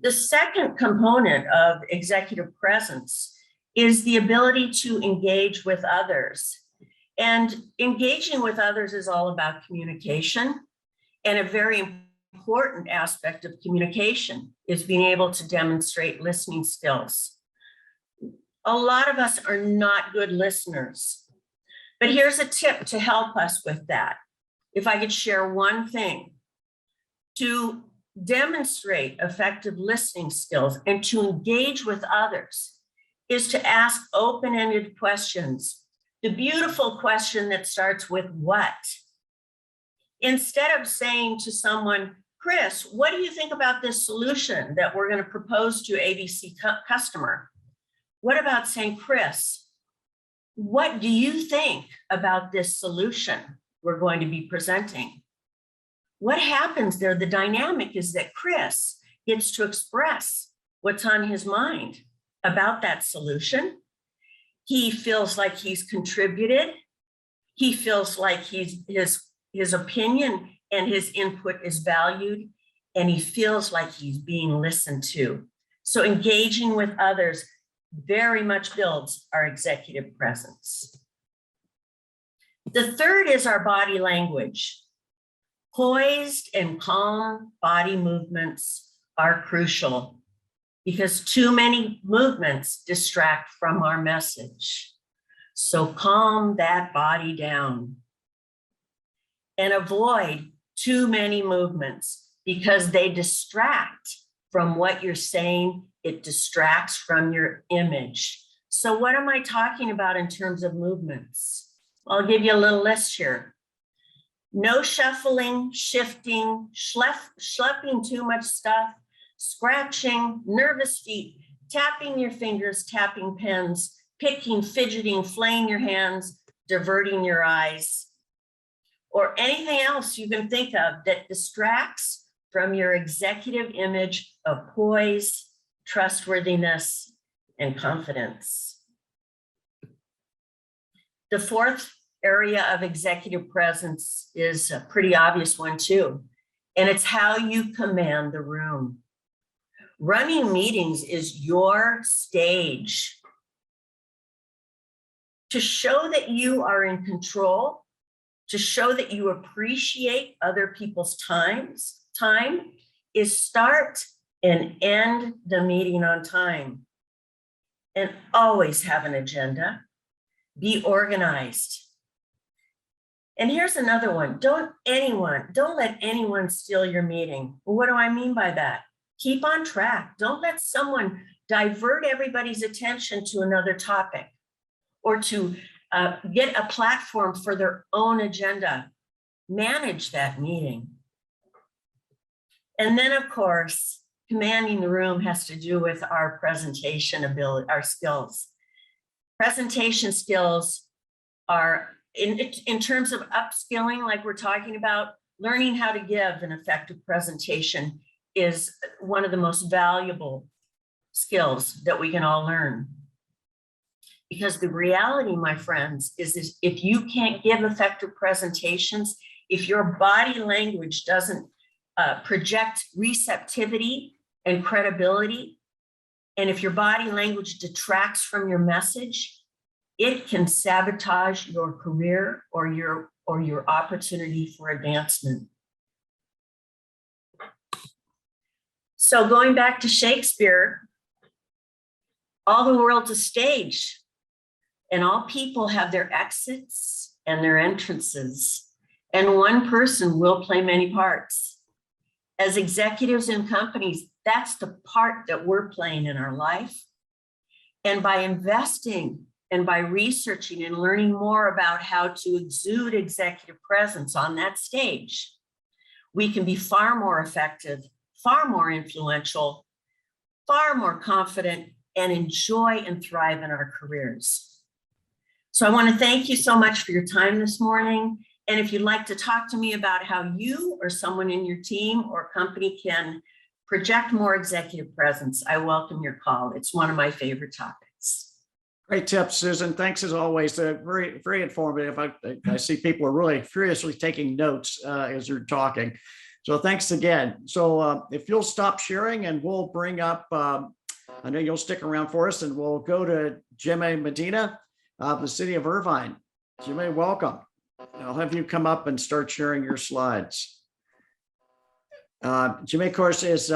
The second component of executive presence is the ability to engage with others. And engaging with others is all about communication. And a very important aspect of communication is being able to demonstrate listening skills. A lot of us are not good listeners, but here's a tip to help us with that. If I could share one thing, to demonstrate effective listening skills and to engage with others is to ask open-ended questions. The beautiful question that starts with what? Instead of saying to someone, Chris, what do you think about this solution that we're going to propose to ABC customer? What about saying, Chris, what do you think about this solution we're going to be presenting? What happens there? The dynamic is that Chris gets to express what's on his mind about that solution. He feels like he's contributed. He feels like his opinion and his input is valued, and he feels like he's being listened to. So engaging with others very much builds our executive presence. The third is our body language. Poised and calm body movements are crucial because too many movements distract from our message. So calm that body down and avoid too many movements because they distract from what you're saying. It distracts from your image. So what am I talking about in terms of movements? I'll give you a little list here. No shuffling, shifting, schlepping too much stuff, scratching, nervous feet, tapping your fingers, tapping pens, picking, fidgeting, flaying your hands, diverting your eyes, or anything else you can think of that distracts from your executive image of poise, trustworthiness, and confidence. The fourth area of executive presence is a pretty obvious one too, and it's how you command the room. Running meetings is your stage. To show that you are in control, to show that you appreciate other people's time is start and end the meeting on time. And always have an agenda. Be organized. And here's another one. Don't let anyone steal your meeting. Well, what do I mean by that? Keep on track. Don't let someone divert everybody's attention to another topic or to get a platform for their own agenda. Manage that meeting. And then, of course, commanding the room has to do with our presentation ability, our skills. Presentation skills are, in terms of upskilling, like we're talking about, learning how to give an effective presentation is one of the most valuable skills that we can all learn. Because the reality, my friends, is if you can't give effective presentations, if your body language doesn't project receptivity and credibility, and if your body language detracts from your message, it can sabotage your career or your opportunity for advancement. So going back to Shakespeare, all the world's a stage, and all people have their exits and their entrances, and one person will play many parts. As executives in companies, that's the part that we're playing in our life. And by investing and by researching and learning more about how to exude executive presence on that stage, we can be far more effective, far more influential, far more confident, and enjoy and thrive in our careers. So I want to thank you so much for your time this morning. And if you'd like to talk to me about how you or someone in your team or company can project more executive presence, I welcome your call. It's one of my favorite topics. Great tips, Susan. Thanks as always. Very, very informative. I see people are really furiously taking notes as you're talking. So thanks again. So if you'll stop sharing and we'll bring up, I know you'll stick around for us, and we'll go to Jimmy Medina of the city of Irvine. Jimmy, welcome. I'll have you come up and start sharing your slides. Jimmy, of course, is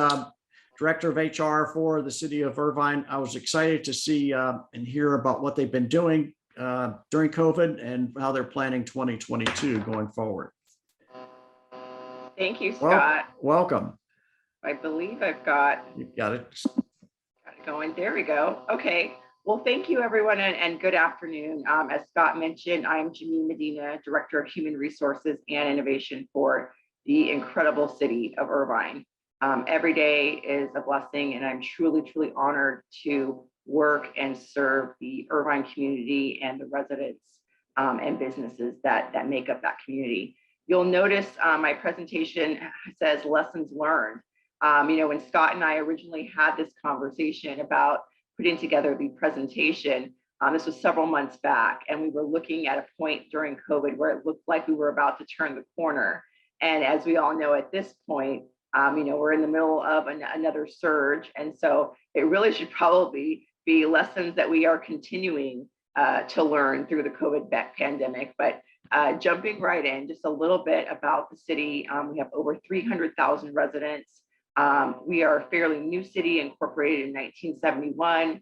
Director of HR for the city of Irvine. I was excited to see and hear about what they've been doing during COVID and how they're planning 2022 going forward. Thank you, Scott. Welcome. I believe I've got You got it. going. There we go. Okay. Well, thank you, everyone, and good afternoon. As Scott mentioned, I'm Jimmy Medina, Director of Human Resources and Innovation for the incredible city of Irvine. Every day is a blessing, and I'm truly, truly honored to work and serve the Irvine community and the residents and businesses that make up that community. You'll notice my presentation says lessons learned. When Scott and I originally had this conversation about putting together the presentation, this was several months back, and we were looking at a point during COVID where it looked like we were about to turn the corner. And as we all know at this point, we're in the middle of another surge. And so it really should probably be lessons that we are continuing to learn through the COVID pandemic. But jumping right in, just a little bit about the city. We have over 300,000 residents. We are a fairly new city, incorporated in 1971,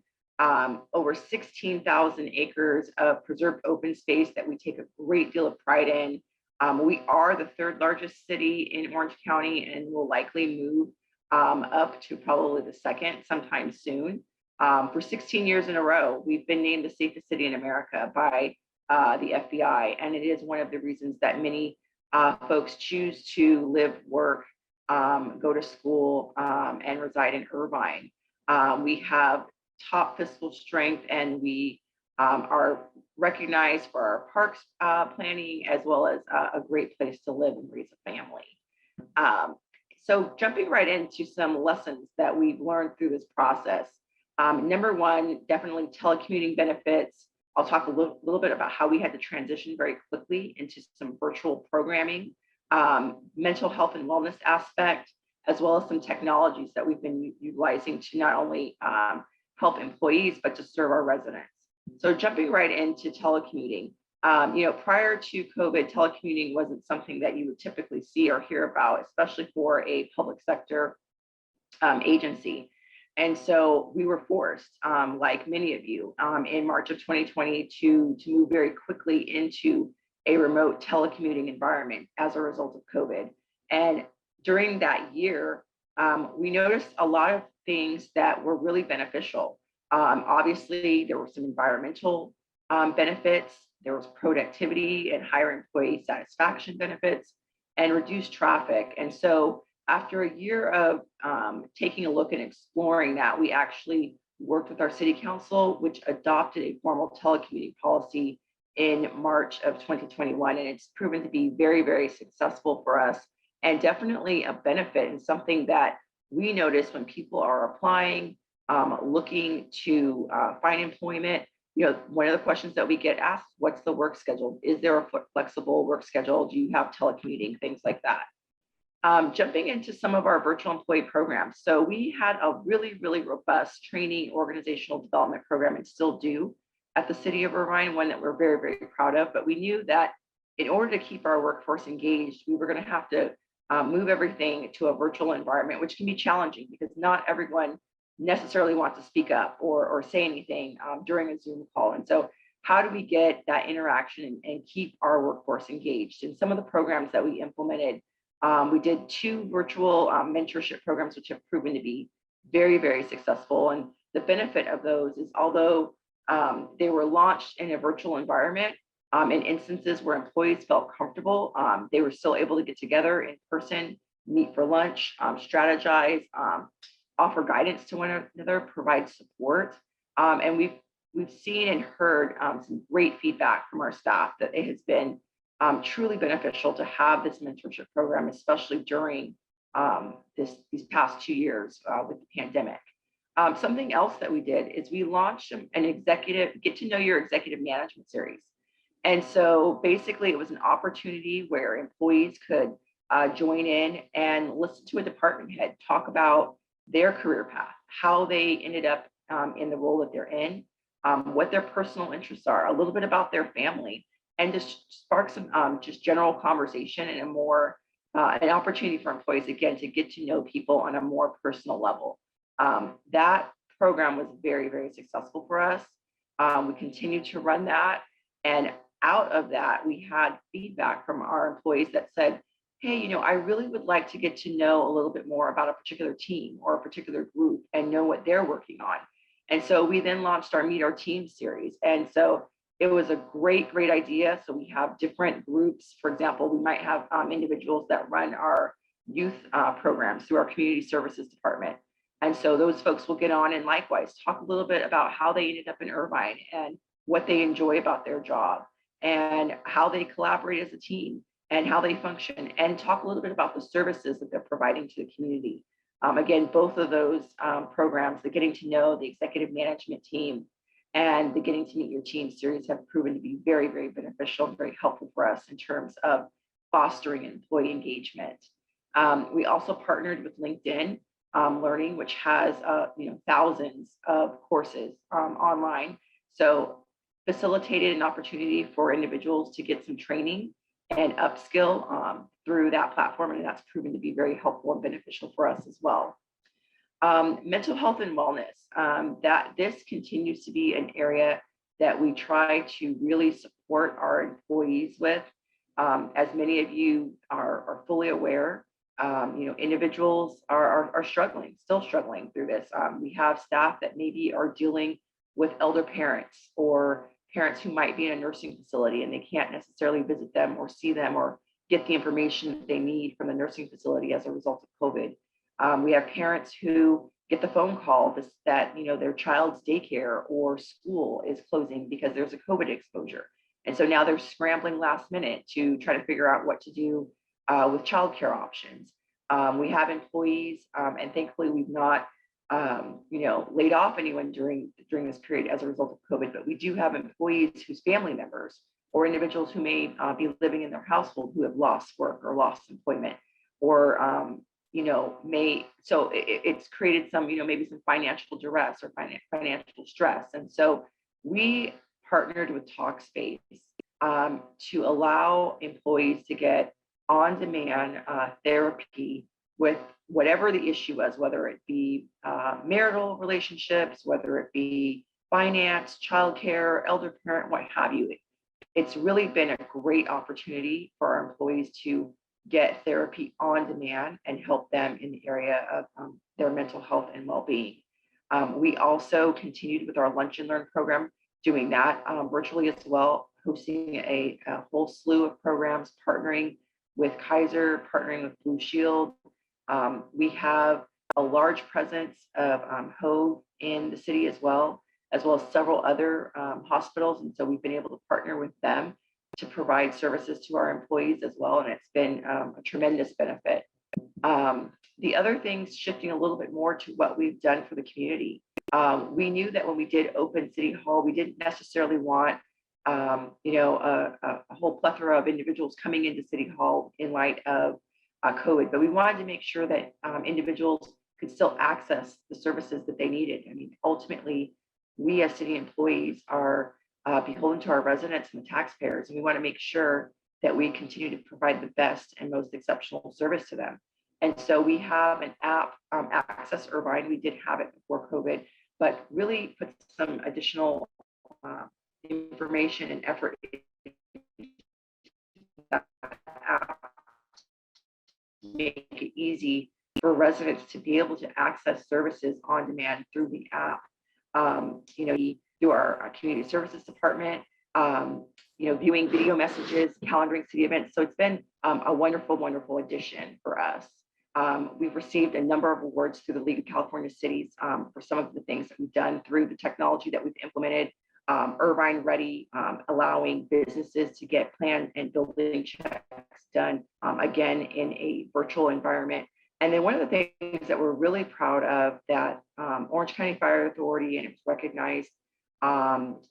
over 16,000 acres of preserved open space that we take a great deal of pride in. We are the third largest city in Orange County and will likely move up to probably the second sometime soon. For 16 years in a row, we've been named the safest city in America by the FBI, and it is one of the reasons that many folks choose to live, work, go to school, and reside in Irvine. We have top fiscal strength, and we are recognized for our parks planning, as well as a great place to live and raise a family. So jumping right into some lessons that we've learned through this process. Number one, definitely telecommuting benefits. I'll talk a little bit about how we had to transition very quickly into some virtual programming, mental health and wellness aspect, as well as some technologies that we've been utilizing to not only help employees, but to serve our residents. So jumping right into telecommuting, prior to COVID, telecommuting wasn't something that you would typically see or hear about, especially for a public sector agency. And so we were forced, like many of you, in March of 2020 to move very quickly into a remote telecommuting environment as a result of COVID. And during that year, we noticed a lot of things that were really beneficial. Obviously, there were some environmental benefits, there was productivity and higher employee satisfaction benefits, and reduced traffic. And so after a year of taking a look and exploring that, we actually worked with our city council, which adopted a formal telecommuting policy in March of 2021. And it's proven to be very, very successful for us, and definitely a benefit and something that we notice when people are applying, looking to find employment. one of the questions that we get asked, what's the work schedule? Is there a flexible work schedule? Do you have telecommuting, things like that? Jumping into some of our virtual employee programs. So we had a really, really robust training organizational development program, and still do at the City of Irvine, one that we're very, very proud of. But we knew that in order to keep our workforce engaged, we were going to have to move everything to a virtual environment, which can be challenging because not everyone necessarily wants to speak up or say anything during a Zoom call. And so how do we get that interaction and keep our workforce engaged? And some of the programs that we implemented, we did 2 virtual mentorship programs, which have proven to be very, very successful. And the benefit of those is, although they were launched in a virtual environment, in instances where employees felt comfortable, they were still able to get together in person, meet for lunch, strategize, offer guidance to one another, provide support. And we've seen and heard some great feedback from our staff that it has been truly beneficial to have this mentorship program, especially during these past 2 years with the pandemic. Something else that we did is we launched an executive, get to know your executive management series. And so basically it was an opportunity where employees could join in and listen to a department head talk about their career path, how they ended up in the role that they're in, what their personal interests are, a little bit about their family, and just spark some just general conversation and an opportunity for employees, again, to get to know people on a more personal level. That program was very, very successful for us. We continued to run that. And out of that, we had feedback from our employees that said, hey, I really would like to get to know a little bit more about a particular team or a particular group and know what they're working on. And so we then launched our Meet Our Team series. And so it was a great, great idea. So we have different groups. For example, we might have individuals that run our youth programs through our community services department. And so those folks will get on and likewise talk a little bit about how they ended up in Irvine and what they enjoy about their job and how they collaborate as a team and how they function, and talk a little bit about the services that they're providing to the community. Again, both of those programs, the Getting to Know the Executive Management Team and the Getting to Meet Your Team series, have proven to be very, very beneficial and very helpful for us in terms of fostering employee engagement. We also partnered with LinkedIn Learning, which has thousands of courses online. So facilitated an opportunity for individuals to get some training and upskill through that platform, and that's proven to be very helpful and beneficial for us as well. Mental health and wellness, that this continues to be an area that we try to really support our employees with. As many of you are fully aware, individuals are still struggling through this. We have staff that maybe are dealing with elder parents or parents who might be in a nursing facility and they can't necessarily visit them or see them or get the information that they need from the nursing facility as a result of COVID. We have parents who get the phone call that their child's daycare or school is closing because there's a COVID exposure. And so now they're scrambling last minute to try to figure out what to do with childcare options. We have employees, and thankfully we've not laid off anyone during this period as a result of COVID, but we do have employees whose family members or individuals who may be living in their household who have lost work or lost employment, or so it's created some maybe some financial duress or financial stress. And so we partnered with Talkspace to allow employees to get on-demand therapy with whatever the issue was, whether it be marital relationships, whether it be finance, childcare, elder parent, what have you. It's really been a great opportunity for our employees to get therapy on demand and help them in the area of their mental health and well-being. We also continued with our Lunch and Learn program, doing that virtually as well, hosting a whole slew of programs, partnering with Kaiser, partnering with Blue Shield. We have a large presence of HOVE in the city as well as several other hospitals. And so we've been able to partner with them to provide services to our employees as well. And it's been a tremendous benefit. The other things, shifting a little bit more to what we've done for the community. We knew that when we did open City Hall, we didn't necessarily want a whole plethora of individuals coming into City Hall in light of COVID, but we wanted to make sure that individuals could still access the services that they needed. I mean, ultimately, we as city employees are beholden to our residents and the taxpayers, and we want to make sure that we continue to provide the best and most exceptional service to them. And so we have an app, Access Irvine. We did have it before COVID, but really put some additional information and effort into that app, make it easy for residents to be able to access services on demand through the app. Through our community services department, viewing video messages, calendaring city events. So it's been a wonderful, wonderful addition for us. We've received a number of awards through the League of California Cities for some of the things that we've done through the technology that we've implemented. Irvine Ready, allowing businesses to get plan and building checks done, again, in a virtual environment. And then one of the things that we're really proud of that Orange County Fire Authority, and it was recognized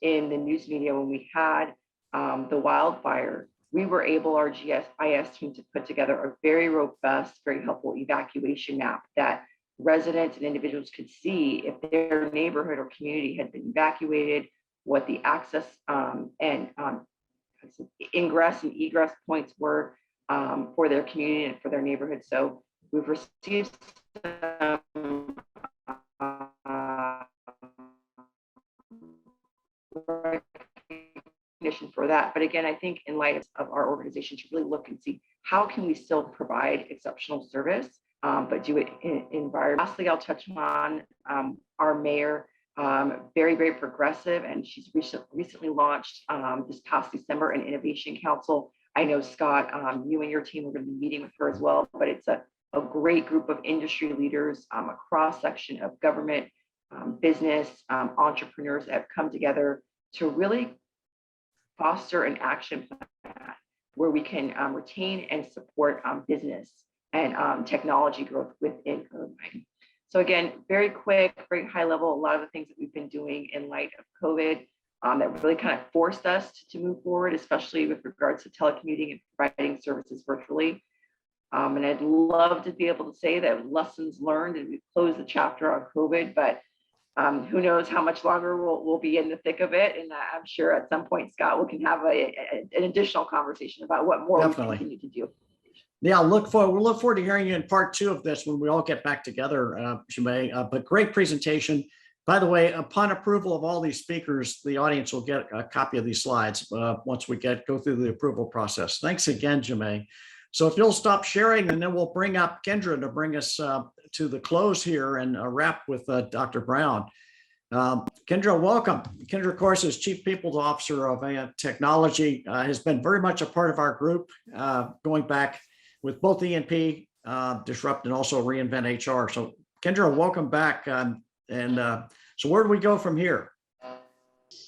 in the news media when we had the wildfire, we were able, our GIS team, to put together a very robust, very helpful evacuation map that residents and individuals could see if their neighborhood or community had been evacuated, what the access and ingress and egress points were for their community and for their neighborhood. So we've received some recognition for that. But again, I think in light of our organization, to really look and see how can we still provide exceptional service, but do it in environment. Lastly, I'll touch on our mayor, very, very progressive, and she's recently launched this past December an innovation council. I know, Scott, you and your team are going to be meeting with her as well, but it's a great group of industry leaders, a cross section of government, business, entrepreneurs that have come together to really foster an action plan where we can retain and support business and technology growth within Irvine. So again, very quick, very high level, a lot of the things that we've been doing in light of COVID that really kind of forced us to move forward, especially with regards to telecommuting and providing services virtually. And I'd love to be able to say that lessons learned and we've closed the chapter on COVID, but who knows how much longer we'll be in the thick of it. And I'm sure at some point, Scott, we can have an additional conversation about what more Definitely. we continue to do. Yeah, we'll look forward to hearing you in part 2 of this when we all get back together, Michele. But great presentation. By the way, upon approval of all these speakers, the audience will get a copy of these slides once we go through the approval process. Thanks again, Michele. So if you'll stop sharing, and then we'll bring up Kendra to bring us to the close here and wrap with Dr. Brown. Kendra, welcome. Kendra, of course, is Chief People Officer of Technology, has been very much a part of our group going back with both E&P, Disrupt, and also Reinvent HR. So Kendra, welcome back. So where do we go from here?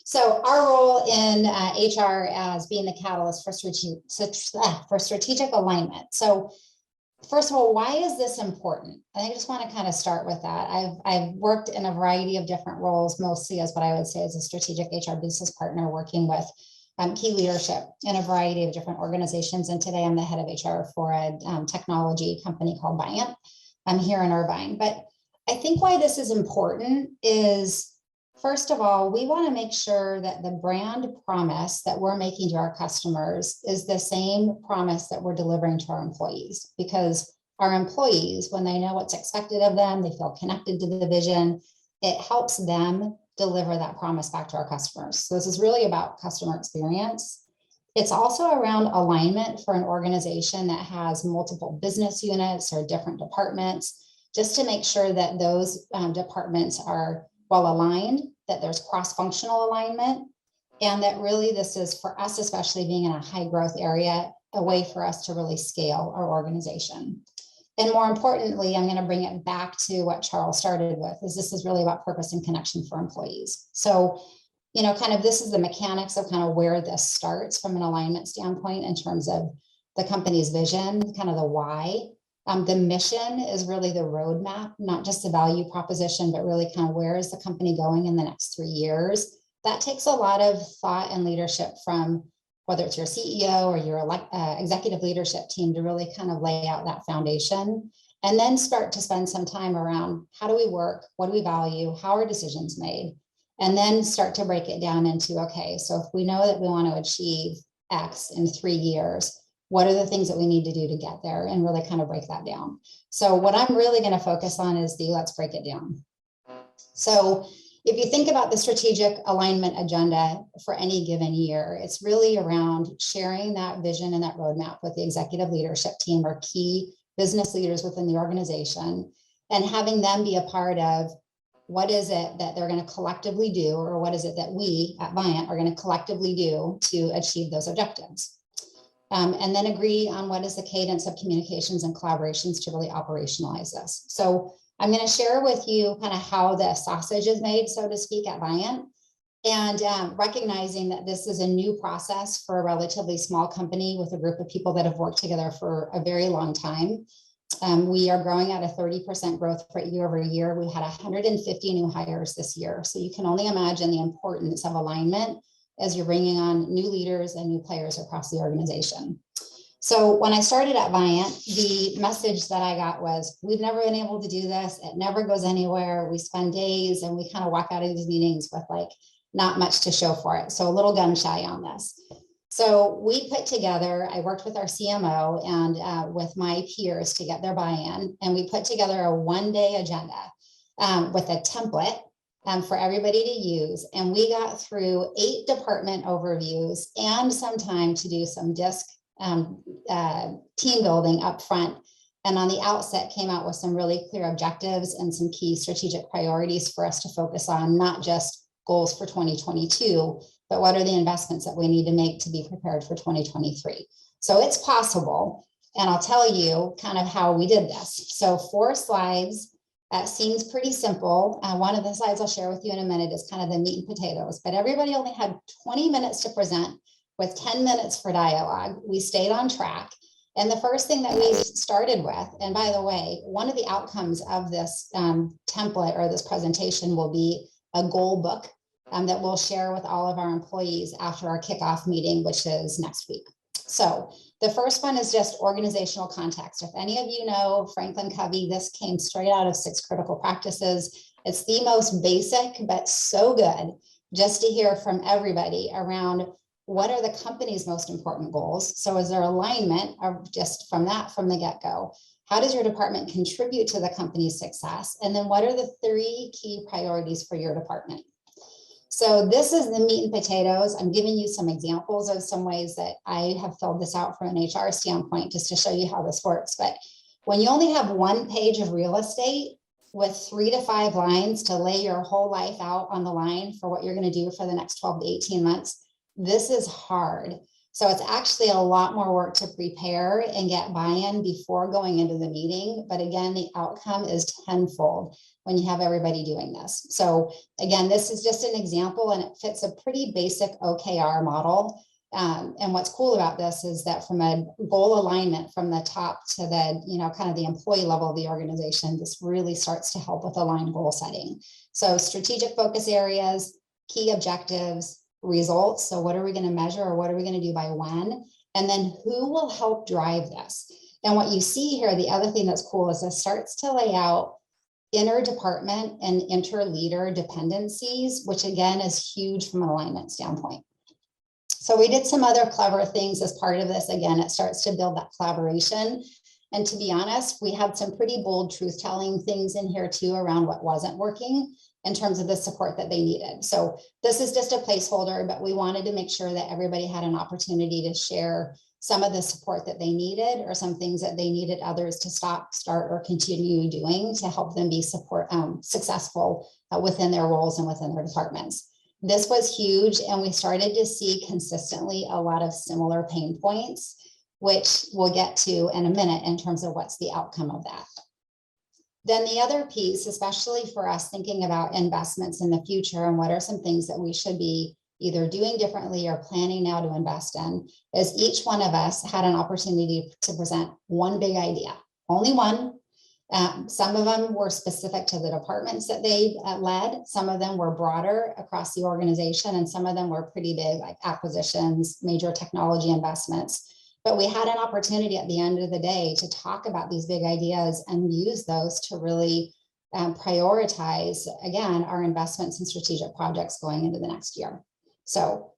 So our role in HR as being the catalyst for strategic alignment. So first of all, why is this important? I just want to kind of start with that. I've worked in a variety of different roles, mostly as what I would say is a strategic HR business partner, working with key leadership in a variety of different organizations. And today I'm the head of HR for a technology company called Viant. I'm here in Irvine. But I think why this is important is, first of all, we want to make sure that the brand promise that we're making to our customers is the same promise that we're delivering to our employees, because our employees, when they know what's expected of them, they feel connected to the vision, it helps them deliver that promise back to our customers. So this is really about customer experience. It's also around alignment for an organization that has multiple business units or different departments, just to make sure that those departments are well aligned, that there's cross-functional alignment, and that really this is, for us especially being in a high growth area, a way for us to really scale our organization. And more importantly, I'm going to bring it back to what Charles started with, is this is really about purpose and connection for employees. So, kind of this is the mechanics of kind of where this starts from an alignment standpoint in terms of the company's vision, kind of the why. The mission is really the roadmap, not just the value proposition, but really kind of where is the company going in the next 3 years. That takes a lot of thought and leadership from whether it's your CEO or your executive leadership team to really kind of lay out that foundation, and then start to spend some time around how do we work, what do we value, how are decisions made, and then start to break it down into, okay, so if we know that we want to achieve X in 3 years, what are the things that we need to do to get there, and really kind of break that down. So what I'm really going to focus on is the let's break it down. So if you think about the strategic alignment agenda for any given year, it's really around sharing that vision and that roadmap with the executive leadership team or key business leaders within the organization, and having them be a part of what is it that they're going to collectively do, or what is it that we at Viant are going to collectively do to achieve those objectives. And then agree on what is the cadence of communications and collaborations to really operationalize this. So I'm going to share with you kind of how the sausage is made, so to speak, at Viant, and recognizing that this is a new process for a relatively small company with a group of people that have worked together for a very long time. We are growing at a 30% growth rate year over year. We had 150 new hires this year. So you can only imagine the importance of alignment as you're bringing on new leaders and new players across the organization. So when I started at Viant, the message that I got was, we've never been able to do this. It never goes anywhere. We spend days and we kind of walk out of these meetings with like not much to show for it. So a little gun shy on this. So we put together, I worked with our CMO and with my peers to get their buy-in, and we put together a one-day agenda with a template for everybody to use. And we got through 8 department overviews and some time to do some disc team building up front. And on the outset came out with some really clear objectives and some key strategic priorities for us to focus on, not just goals for 2022, but what are the investments that we need to make to be prepared for 2023. So it's possible. And I'll tell you kind of how we did this. So 4 slides. Seems pretty simple. One of the slides I'll share with you in a minute is kind of the meat and potatoes, but everybody only had 20 minutes to present with 10 minutes for dialogue. We stayed on track. And the first thing that we started with, and by the way, one of the outcomes of this template or this presentation will be a goal book that we'll share with all of our employees after our kickoff meeting, which is next week. So the first one is just organizational context. If any of you know Franklin Covey, this came straight out of 6 Critical Practices. It's the most basic, but so good just to hear from everybody around what are the company's most important goals. So is there alignment of just from the get-go? How does your department contribute to the company's success? And then what are the 3 key priorities for your department? So this is the meat and potatoes. I'm giving you some examples of some ways that I have filled this out from an HR standpoint, just to show you how this works. But when you only have 1 page of real estate with 3 to 5 lines to lay your whole life out on the line for what you're going to do for the next 12 to 18 months, this is hard. So it's actually a lot more work to prepare and get buy-in before going into the meeting. But again, the outcome is tenfold when you have everybody doing this. So again, this is just an example, and it fits a pretty basic OKR model. And what's cool about this is that from a goal alignment from the top to the, kind of the employee level of the organization, this really starts to help with aligned goal setting. So strategic focus areas, key objectives, results. So what are we going to measure, or what are we going to do by when? And then who will help drive this? And what you see here, the other thing that's cool is this starts to lay out inter-department and inter-leader dependencies, which again is huge from an alignment standpoint. So we did some other clever things as part of this. Again, it starts to build that collaboration. And to be honest, we had some pretty bold truth-telling things in here too around what wasn't working in terms of the support that they needed. So this is just a placeholder, but we wanted to make sure that everybody had an opportunity to share some of the support that they needed, or some things that they needed others to stop, start, or continue doing to help them be successful within their roles and within their departments. This was huge, and we started to see consistently a lot of similar pain points, which we'll get to in a minute in terms of what's the outcome of that. Then the other piece, especially for us thinking about investments in the future and what are some things that we should be either doing differently or planning now to invest in, is each one of us had an opportunity to present one big idea. only one. Some of them were specific to the departments that they led. Some of them were broader across the organization, and some of them were pretty big, like acquisitions, major technology investments. But we had an opportunity at the end of the day to talk about these big ideas and use those to really prioritize, again, our investments in strategic projects going into the next year. So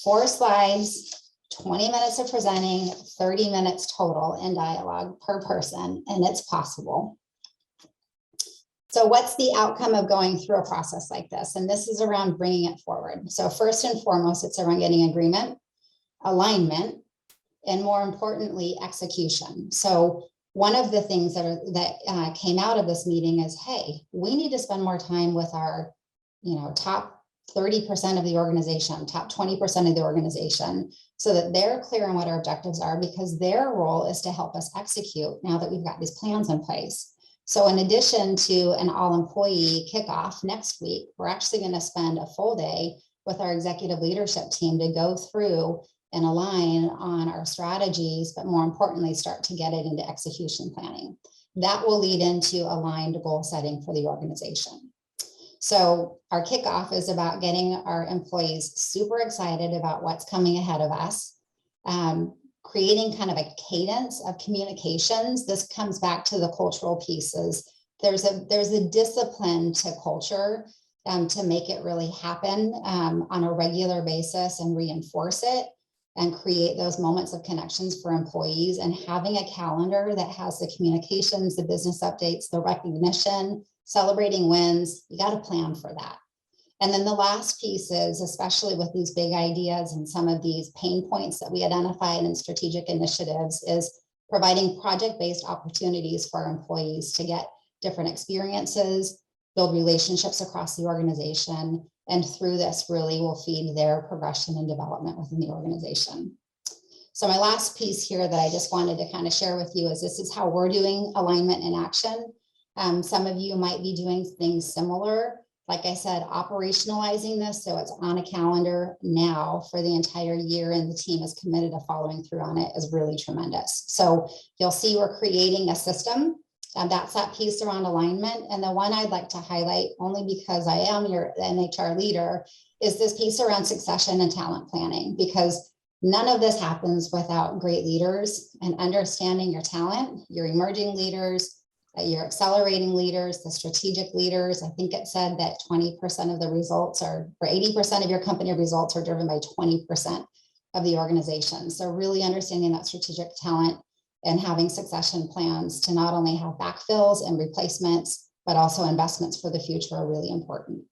4 slides, 20 minutes of presenting, 30 minutes total in dialogue per person, and it's possible. So what's the outcome of going through a process like this? And this is around bringing it forward. So first and foremost, it's around getting agreement, alignment, and more importantly, execution. So one of the things that came out of this meeting is, hey, we need to spend more time with our, top 30% of the organization, top 20% of the organization, so that they're clear on what our objectives are, because their role is to help us execute now that we've got these plans in place. So in addition to an all-employee kickoff next week, we're actually going to spend a full day with our executive leadership team to go through and align on our strategies, but more importantly, start to get it into execution planning. That will lead into aligned goal setting for the organization. So our kickoff is about getting our employees super excited about what's coming ahead of us, creating kind of a cadence of communications. This comes back to the cultural pieces. There's a discipline to culture to make it really happen on a regular basis and reinforce it and create those moments of connections for employees, and having a calendar that has the communications, the business updates, the recognition, celebrating wins. You got to plan for that. And then the last piece is, especially with these big ideas and some of these pain points that we identified in strategic initiatives, is providing project-based opportunities for our employees to get different experiences, build relationships across the organization, and through this really will feed their progression and development within the organization. So my last piece here that I just wanted to kind of share with you is, this is how we're doing alignment in action. Some of you might be doing things similar. Like I said, operationalizing this so it's on a calendar now for the entire year, and the team is committed to following through on it, is really tremendous. So you'll see we're creating a system. That's that piece around alignment. And the one I'd like to highlight, only because I am your NHR leader, is this piece around succession and talent planning, because none of this happens without great leaders and understanding your talent, your emerging leaders, your accelerating leaders, the strategic leaders. I think it said that 20% of the results or 80% of your company results are driven by 20% of the organization. So really understanding that strategic talent and having succession plans to not only have backfills and replacements, but also investments for the future are really important.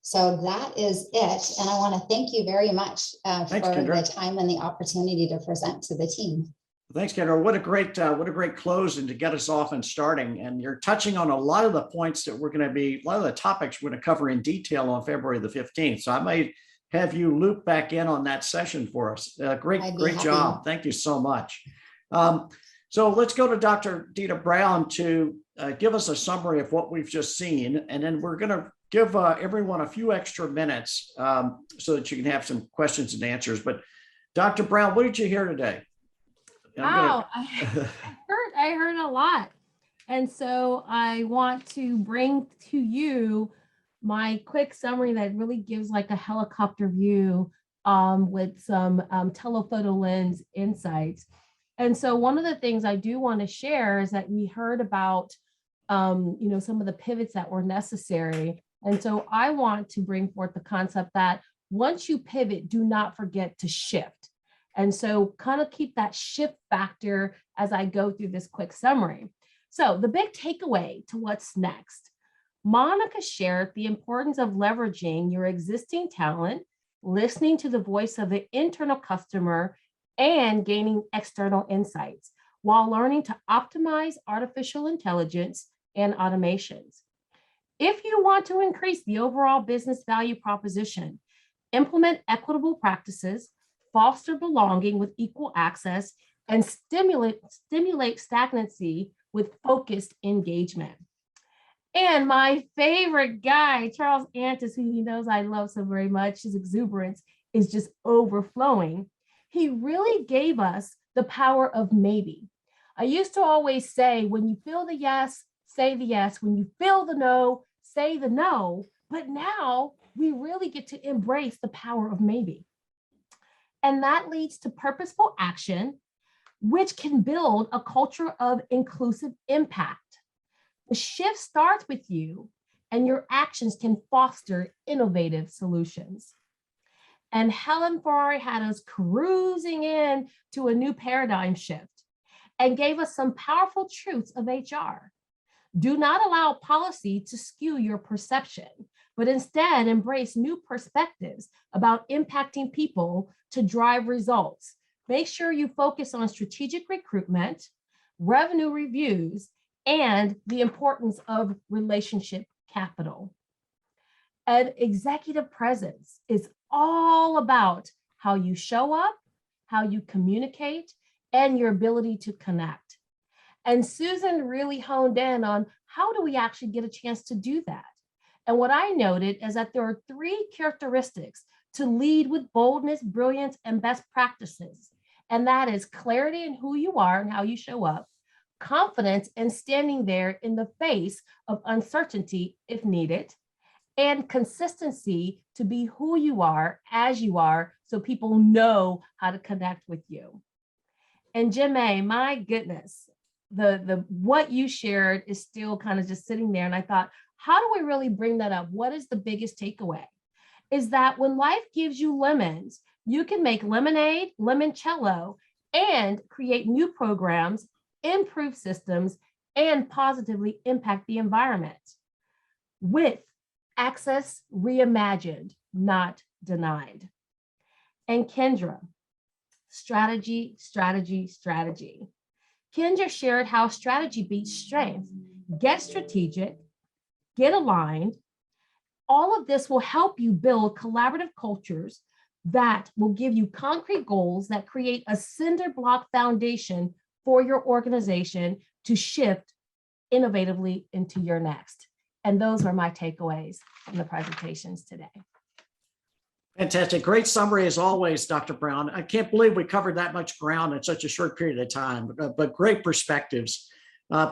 So that is it. And I want to thank you very much for the time and the opportunity to present to the team. Thanks, Kendra. What a great close and to get us off and starting. And you're touching on a lot of the points that a lot of the topics we're going to cover in detail on February the 15th. So I might have you loop back in on that session for us. Great job. Thank you so much. So let's go to Dr. Dita Brown to give us a summary of what we've just seen. And then we're going to give everyone a few extra minutes so that you can have some questions and answers. But Dr. Brown, what did you hear today? Wow, I heard a lot. And so I want to bring to you my quick summary that really gives like a helicopter view with some telephoto lens insights. And so one of the things I do want to share is that we heard about, some of the pivots that were necessary. And so I want to bring forth the concept that once you pivot, do not forget to shift. And so kind of keep that shift factor as I go through this quick summary. So the big takeaway to what's next, Monica shared the importance of leveraging your existing talent, listening to the voice of the internal customer, and gaining external insights while learning to optimize artificial intelligence and automations. If you want to increase the overall business value proposition, implement equitable practices, foster belonging with equal access, and stimulate stagnancy with focused engagement. And my favorite guy, Charles Antis, who he knows I love so very much, his exuberance is just overflowing. He really gave us the power of maybe. I used to always say, when you feel the yes, say the yes. When you feel the no, say the no. But now we really get to embrace the power of maybe. And that leads to purposeful action, which can build a culture of inclusive impact. The shift starts with you, and your actions can foster innovative solutions. And Helen Ferrari had us cruising in to a new paradigm shift and gave us some powerful truths of HR. Do not allow policy to skew your perception, but instead embrace new perspectives about impacting people to drive results. Make sure you focus on strategic recruitment, revenue reviews, and the importance of relationship capital. And executive presence is all about how you show up, how you communicate, and your ability to connect. And Susan really honed in on how do we actually get a chance to do that? And what I noted is that there are 3 characteristics to lead with boldness, brilliance, and best practices. And that is clarity in who you are and how you show up, confidence in standing there in the face of uncertainty if needed, and consistency to be who you are as you are so people know how to connect with you. And Jim-A, my goodness, the what you shared is still kind of just sitting there. And I thought, how do we really bring that up? What is the biggest takeaway? Is that when life gives you lemons, you can make lemonade, limoncello, and create new programs, improve systems, and positively impact the environment with access reimagined, not denied. And Kendra, strategy, strategy, strategy. Kendra shared how strategy beats strength. Get strategic, get aligned. All of this will help you build collaborative cultures that will give you concrete goals that create a cinder block foundation for your organization to shift innovatively into your next. And those are my takeaways from the presentations today. Fantastic. Great summary as always, Dr. Brown. I can't believe we covered that much ground in such a short period of time, but great perspectives.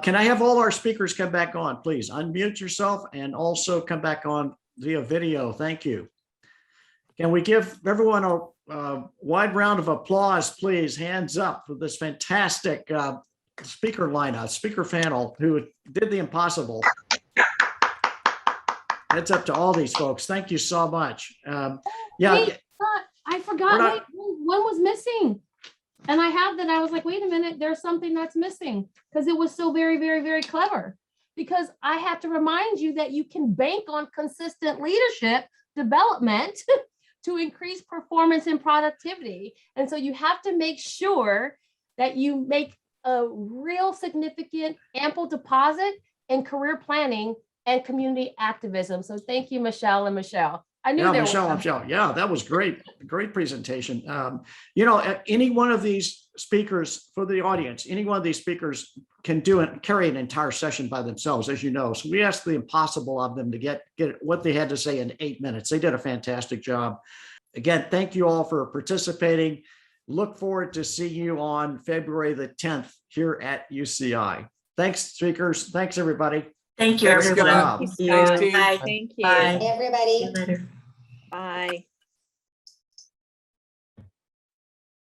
Can I have all our speakers come back on, please? Unmute yourself and also come back on via video. Thank you. Can we give everyone a wide round of applause, please? Hands up for this fantastic speaker lineup, speaker panel who did the impossible. Heads up to all these folks. Thank you so much. Yeah, wait, I forgot. Wait, one was missing. And I have that. I was like, wait a minute, there's something that's missing because it was so very, very, very clever. Because I have to remind you that you can bank on consistent leadership development to increase performance and productivity. And so you have to make sure that you make a real significant ample deposit in career planning and community activism. So thank you, Michele and Michele. I knew there Michele, was Michele. Yeah, that was great. Great presentation. You know, any one of these speakers for the audience, any one of these speakers can do it, carry an entire session by themselves, as you know. So we asked the impossible of them to get what they had to say in 8 minutes. They did a fantastic job. Again, thank you all for participating. Look forward to seeing you on February the 10th here at UCI. Thanks, speakers. Thanks, everybody. Thank you, Thanks, everyone. Scott. Thank See you, you. Scott. Bye. Thank you. Bye. Hey, everybody. See you later. Bye.